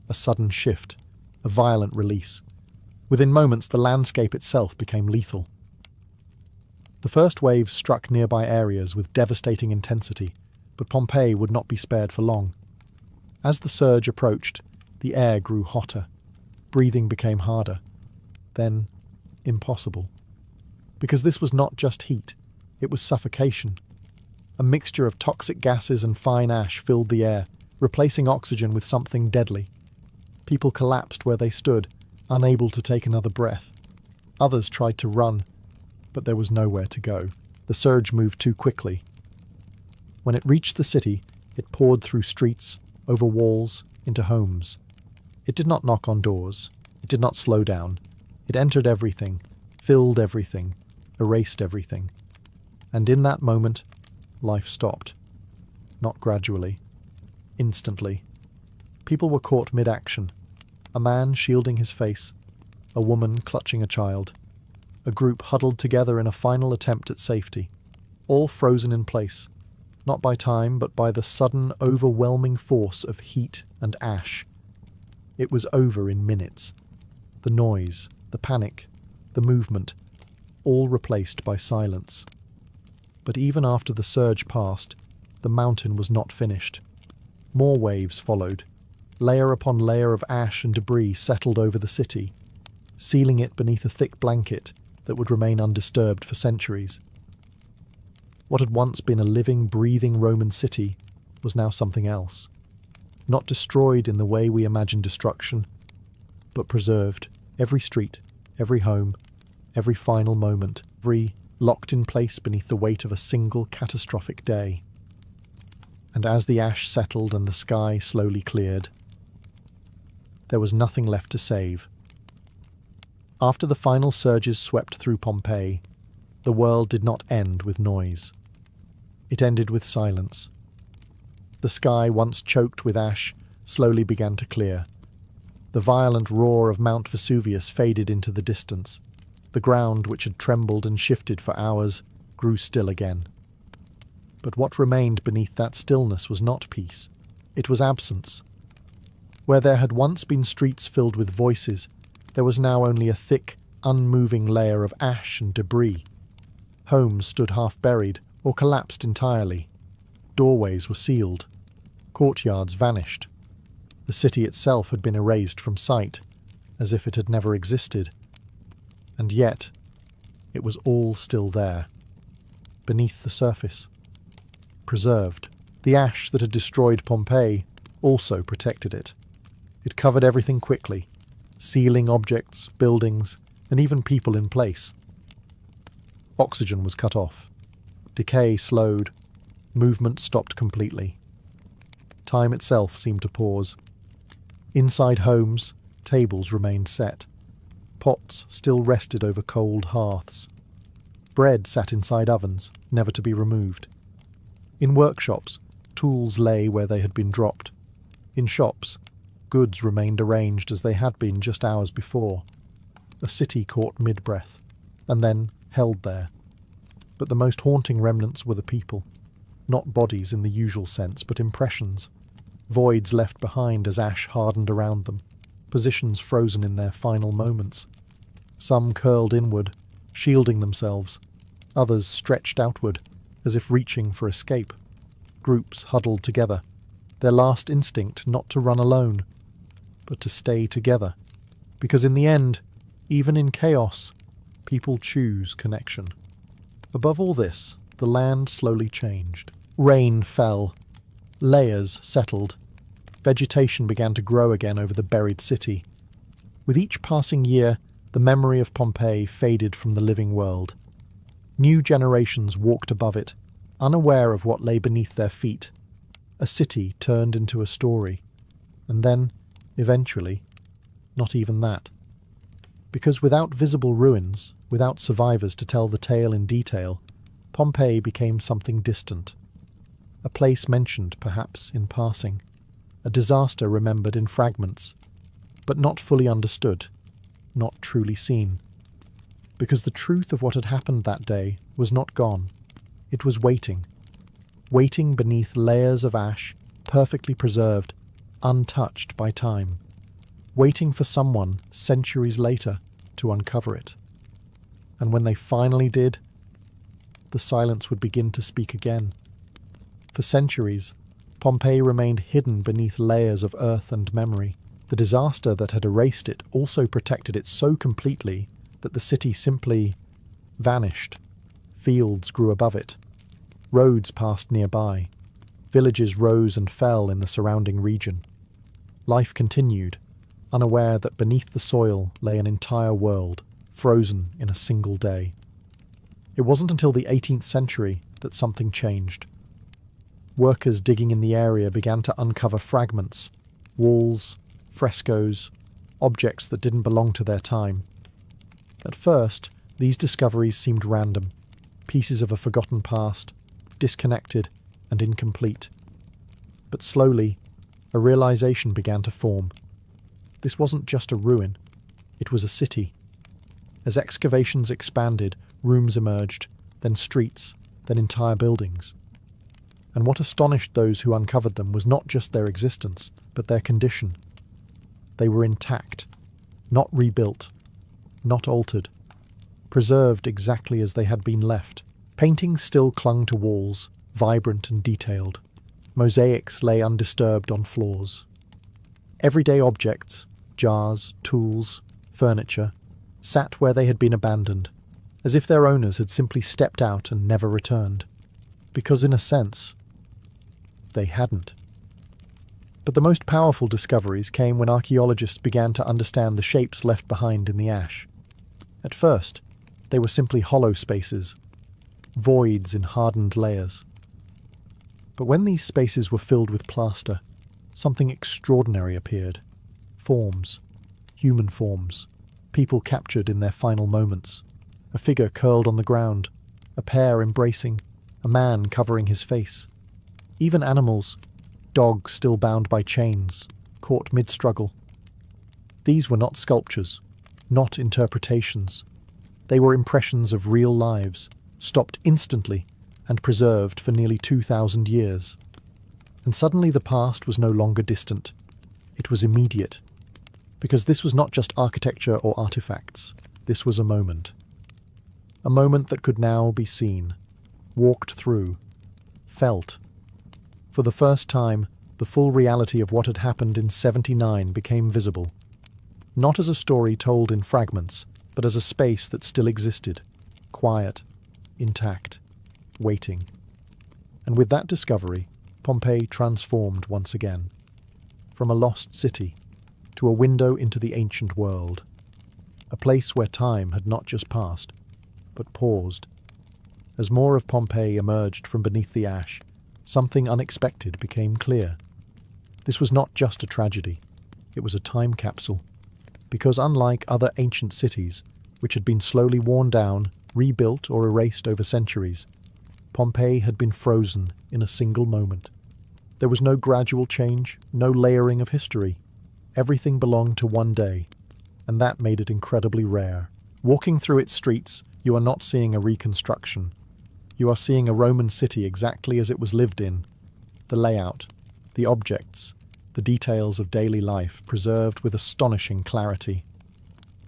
A sudden shift, a violent release. Within moments, the landscape itself became lethal. The first waves struck nearby areas with devastating intensity, but Pompeii would not be spared for long. As the surge approached, the air grew hotter. Breathing became harder. Then, impossible. Because this was not just heat, it was suffocation. A mixture of toxic gases and fine ash filled the air, replacing oxygen with something deadly. People collapsed where they stood, unable to take another breath. Others tried to run, but there was nowhere to go. The surge moved too quickly. When it reached the city, it poured through streets, over walls, into homes. It did not knock on doors. It did not slow down. It entered everything, filled everything, erased everything. And in that moment, life stopped. Not gradually. Instantly. People were caught mid-action. A man shielding his face. A woman clutching a child. A group huddled together in a final attempt at safety. All frozen in place. Not by time, but by the sudden, overwhelming force of heat and ash. It was over in minutes. The noise, the panic, the movement, all replaced by silence. But even after the surge passed, the mountain was not finished. More waves followed. Layer upon layer of ash and debris settled over the city, sealing it beneath a thick blanket that would remain undisturbed for centuries. What had once been a living, breathing Roman city was now something else. Not destroyed in the way we imagine destruction, but preserved. Every street, every home, every final moment, every locked in place beneath the weight of a single catastrophic day. And as the ash settled and the sky slowly cleared, there was nothing left to save. After the final surges swept through Pompeii, the world did not end with noise. It ended with silence. The sky, once choked with ash, slowly began to clear. The violent roar of Mount Vesuvius faded into the distance. The ground, which had trembled and shifted for hours, grew still again. But what remained beneath that stillness was not peace. It was absence. Where there had once been streets filled with voices, there was now only a thick, unmoving layer of ash and debris. Homes stood half buried or collapsed entirely. Doorways were sealed. Courtyards vanished. The city itself had been erased from sight, as if it had never existed. And yet, it was all still there, beneath the surface. Preserved. The ash that had destroyed Pompeii also protected it. It covered everything quickly, sealing objects, buildings, and even people in place. Oxygen was cut off. Decay slowed. Movement stopped completely. Time itself seemed to pause. Inside homes, tables remained set. Pots still rested over cold hearths. Bread sat inside ovens, never to be removed. In workshops, tools lay where they had been dropped. In shops, goods remained arranged as they had been just hours before. A city caught mid-breath, and then held there. But the most haunting remnants were the people. Not bodies in the usual sense, but impressions. Voids left behind as ash hardened around them. Positions frozen in their final moments. Some curled inward, shielding themselves. Others stretched outward, as if reaching for escape. Groups huddled together. Their last instinct not to run alone, but to stay together. Because in the end, even in chaos, people choose connection. Above all this, the land slowly changed. Rain fell. Layers settled. Vegetation began to grow again over the buried city. With each passing year, the memory of Pompeii faded from the living world. New generations walked above it, unaware of what lay beneath their feet. A city turned into a story. And then, eventually, not even that. Because without visible ruins, without survivors to tell the tale in detail, Pompeii became something distant. A place mentioned, perhaps, in passing. A disaster remembered in fragments, but not fully understood, not truly seen. because the truth of what had happened that day was not gone. It was waiting beneath layers of ash, perfectly preserved, untouched by time, waiting for someone centuries later to uncover it. And when they finally did, the silence would begin to speak again. For centuries, Pompeii remained hidden beneath layers of earth and memory. The disaster that had erased it also protected it so completely that the city simply vanished. Fields grew above it. Roads passed nearby. Villages rose and fell in the surrounding region. Life continued, unaware that beneath the soil lay an entire world, frozen in a single day. It wasn't until the 18th century that something changed. Workers digging in the area began to uncover fragments, walls, frescoes, objects that didn't belong to their time. At first, these discoveries seemed random, pieces of a forgotten past, disconnected and incomplete. But slowly, a realization began to form. This wasn't just a ruin, it was a city. As excavations expanded, rooms emerged, then streets, then entire buildings. And what astonished those who uncovered them was not just their existence, but their condition. They were intact, not rebuilt, not altered, preserved exactly as they had been left. Paintings still clung to walls, vibrant and detailed. Mosaics lay undisturbed on floors. Everyday objects, jars, tools, furniture, sat where they had been abandoned, as if their owners had simply stepped out and never returned. Because in a sense, they hadn't. But the most powerful discoveries came when archaeologists began to understand the shapes left behind in the ash. At first, they were simply hollow spaces, voids in hardened layers. But when these spaces were filled with plaster, something extraordinary appeared. Forms, human forms, people captured in their final moments. A figure curled on the ground, a pair embracing, a man covering his face. Even animals, dogs still bound by chains, caught mid-struggle. These were not sculptures, not interpretations. They were impressions of real lives, stopped instantly and preserved for nearly 2,000 years. And suddenly the past was no longer distant. It was immediate. Because this was not just architecture or artifacts. This was a moment. A moment that could now be seen, walked through, felt. For the first time, the full reality of what had happened in 79 became visible. Not as a story told in fragments, but as a space that still existed, quiet, intact, waiting. And with that discovery, Pompeii transformed once again. From a lost city to a window into the ancient world. A place where time had not just passed, but paused. As more of Pompeii emerged from beneath the ash, something unexpected became clear. This was not just a tragedy, it was a time capsule. Because unlike other ancient cities, which had been slowly worn down, rebuilt or erased over centuries, Pompeii had been frozen in a single moment. There was no gradual change, no layering of history. Everything belonged to one day, and that made it incredibly rare. Walking through its streets, you are not seeing a reconstruction. You are seeing a Roman city exactly as it was lived in. The layout, the objects, the details of daily life preserved with astonishing clarity.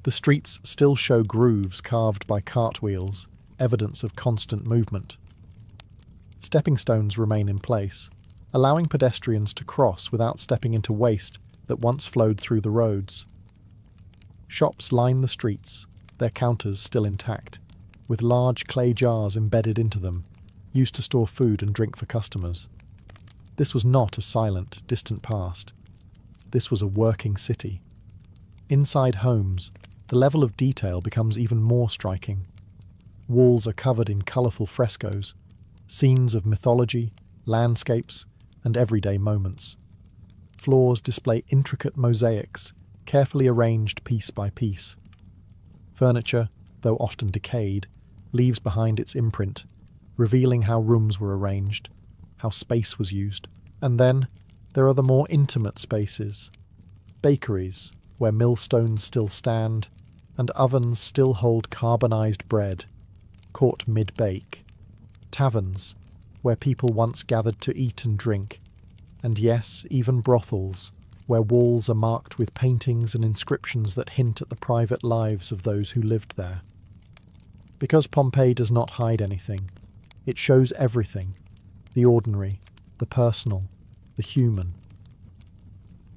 The streets still show grooves carved by cartwheels, evidence of constant movement. Stepping stones remain in place, allowing pedestrians to cross without stepping into waste that once flowed through the roads. Shops line the streets, their counters still intact, with large clay jars embedded into them, used to store food and drink for customers. This was not a silent, distant past. This was a working city. Inside homes, the level of detail becomes even more striking. Walls are covered in colourful frescoes, scenes of mythology, landscapes, and everyday moments. Floors display intricate mosaics, carefully arranged piece by piece. Furniture, though often decayed, leaves behind its imprint, revealing how rooms were arranged, how space was used. And then there are the more intimate spaces. Bakeries, where millstones still stand, and ovens still hold carbonized bread, caught mid-bake. Taverns, where people once gathered to eat and drink, and yes, even brothels, where walls are marked with paintings and inscriptions that hint at the private lives of those who lived there. Because Pompeii does not hide anything, it shows everything, the ordinary, the personal, the human.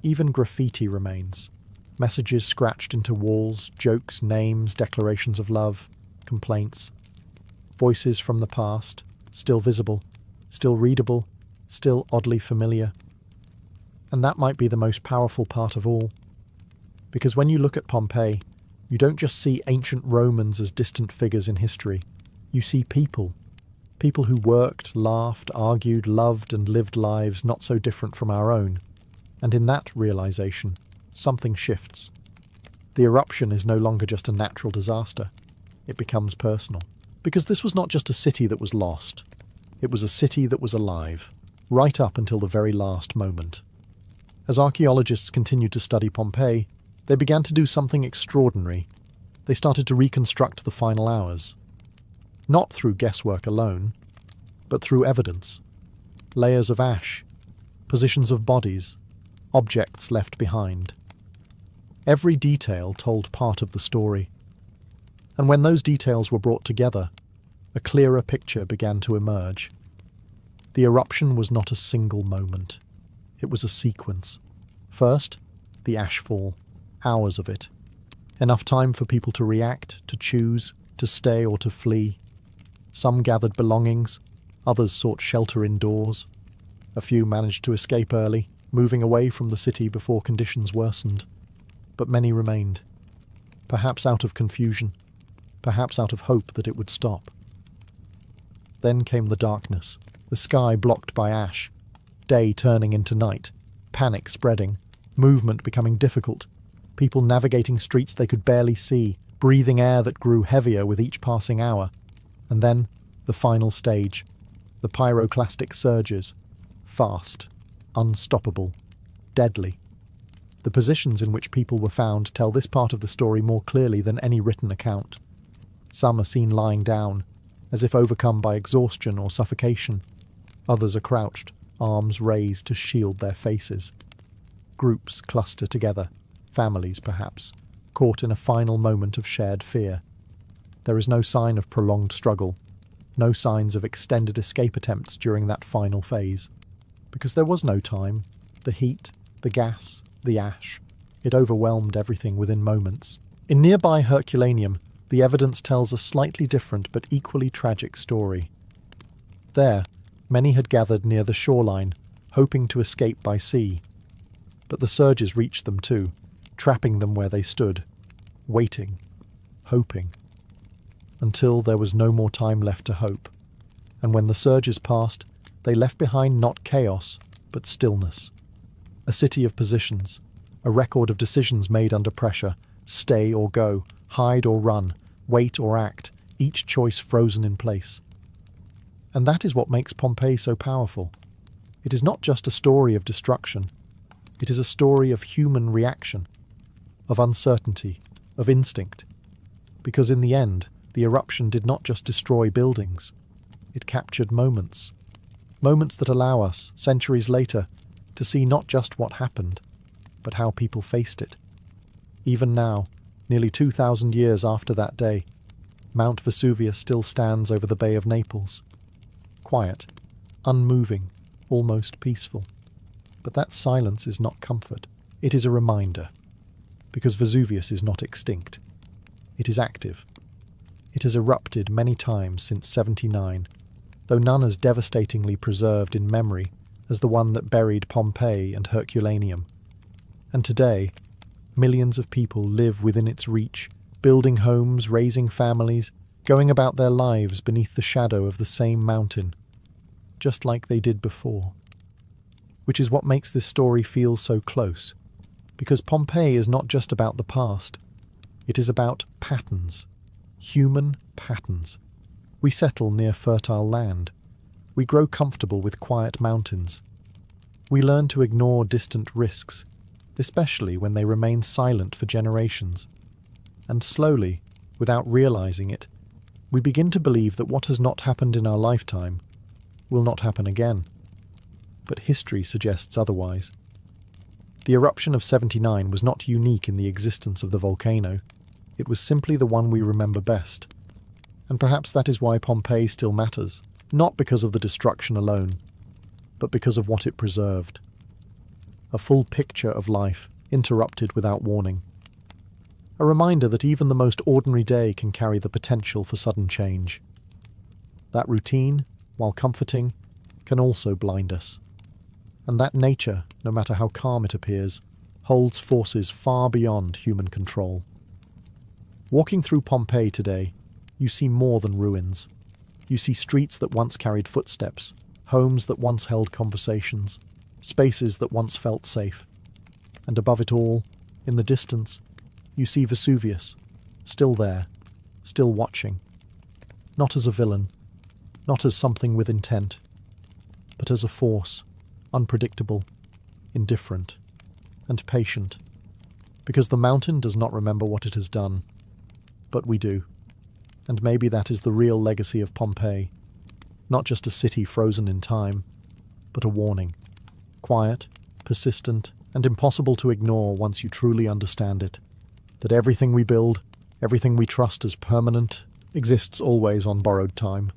Even graffiti remains, messages scratched into walls, jokes, names, declarations of love, complaints, voices from the past, still visible, still readable, still oddly familiar. And that might be the most powerful part of all. Because when you look at Pompeii, you don't just see ancient Romans as distant figures in history. You see people. People who worked, laughed, argued, loved, and lived lives not so different from our own. And in that realization, something shifts. The eruption is no longer just a natural disaster. It becomes personal. Because this was not just a city that was lost. It was a city that was alive, right up until the very last moment. As archaeologists continued to study Pompeii, they began to do something extraordinary. They started to reconstruct the final hours. Not through guesswork alone, but through evidence. Layers of ash, positions of bodies, objects left behind. Every detail told part of the story. And when those details were brought together, a clearer picture began to emerge. The eruption was not a single moment. It was a sequence. First, the ashfall, hours of it. Enough time for people to react, to choose, to stay or to flee. Some gathered belongings, others sought shelter indoors. A few managed to escape early, moving away from the city before conditions worsened. But many remained, perhaps out of confusion, perhaps out of hope that it would stop. Then came the darkness, the sky blocked by ash, day turning into night, panic spreading, movement becoming difficult, people navigating streets they could barely see, breathing air that grew heavier with each passing hour. And then, the final stage, the pyroclastic surges, fast, unstoppable, deadly. The positions in which people were found tell this part of the story more clearly than any written account. Some are seen lying down, as if overcome by exhaustion or suffocation. Others are crouched, arms raised to shield their faces. Groups cluster together, families perhaps, caught in a final moment of shared fear. There is no sign of prolonged struggle, no signs of extended escape attempts during that final phase. Because there was no time. The heat, the gas, the ash. It overwhelmed everything within moments. In nearby Herculaneum, the evidence tells a slightly different but equally tragic story. There, many had gathered near the shoreline, hoping to escape by sea. But the surges reached them too, trapping them where they stood, waiting, hoping, until there was no more time left to hope. And when the surges passed, they left behind not chaos, but stillness. A city of positions, a record of decisions made under pressure, stay or go, hide or run, wait or act, each choice frozen in place. And that is what makes Pompeii so powerful. It is not just a story of destruction. It is a story of human reaction, of uncertainty, of instinct. Because in the end, the eruption did not just destroy buildings. It captured moments. Moments that allow us, centuries later, to see not just what happened, but how people faced it. Even now, nearly 2,000 years after that day, Mount Vesuvius still stands over the Bay of Naples. Quiet, unmoving, almost peaceful. But that silence is not comfort. It is a reminder. Because Vesuvius is not extinct. It is active. It has erupted many times since 79, though none as devastatingly preserved in memory as the one that buried Pompeii and Herculaneum. And today, millions of people live within its reach, building homes, raising families, going about their lives beneath the shadow of the same mountain, just like they did before. Which is what makes this story feel so close, because Pompeii is not just about the past. It is about patterns, human patterns. We settle near fertile land. We grow comfortable with quiet mountains. We learn to ignore distant risks, especially when they remain silent for generations. And slowly, without realizing it, we begin to believe that what has not happened in our lifetime will not happen again. But history suggests otherwise. The eruption of 79 was not unique in the existence of the volcano. It was simply the one we remember best. And perhaps that is why Pompeii still matters, not because of the destruction alone, but because of what it preserved. A full picture of life, interrupted without warning. A reminder that even the most ordinary day can carry the potential for sudden change. That routine, while comforting, can also blind us. And that nature, no matter how calm it appears, holds forces far beyond human control. Walking through Pompeii today, you see more than ruins. You see streets that once carried footsteps, homes that once held conversations, spaces that once felt safe. And above it all, in the distance, you see Vesuvius, still there, still watching. Not as a villain, not as something with intent, but as a force, unpredictable, indifferent, and patient. Because the mountain does not remember what it has done, but we do. And maybe that is the real legacy of Pompeii. Not just a city frozen in time, but a warning. Quiet, persistent, and impossible to ignore once you truly understand it. That everything we build, everything we trust as permanent, exists always on borrowed time.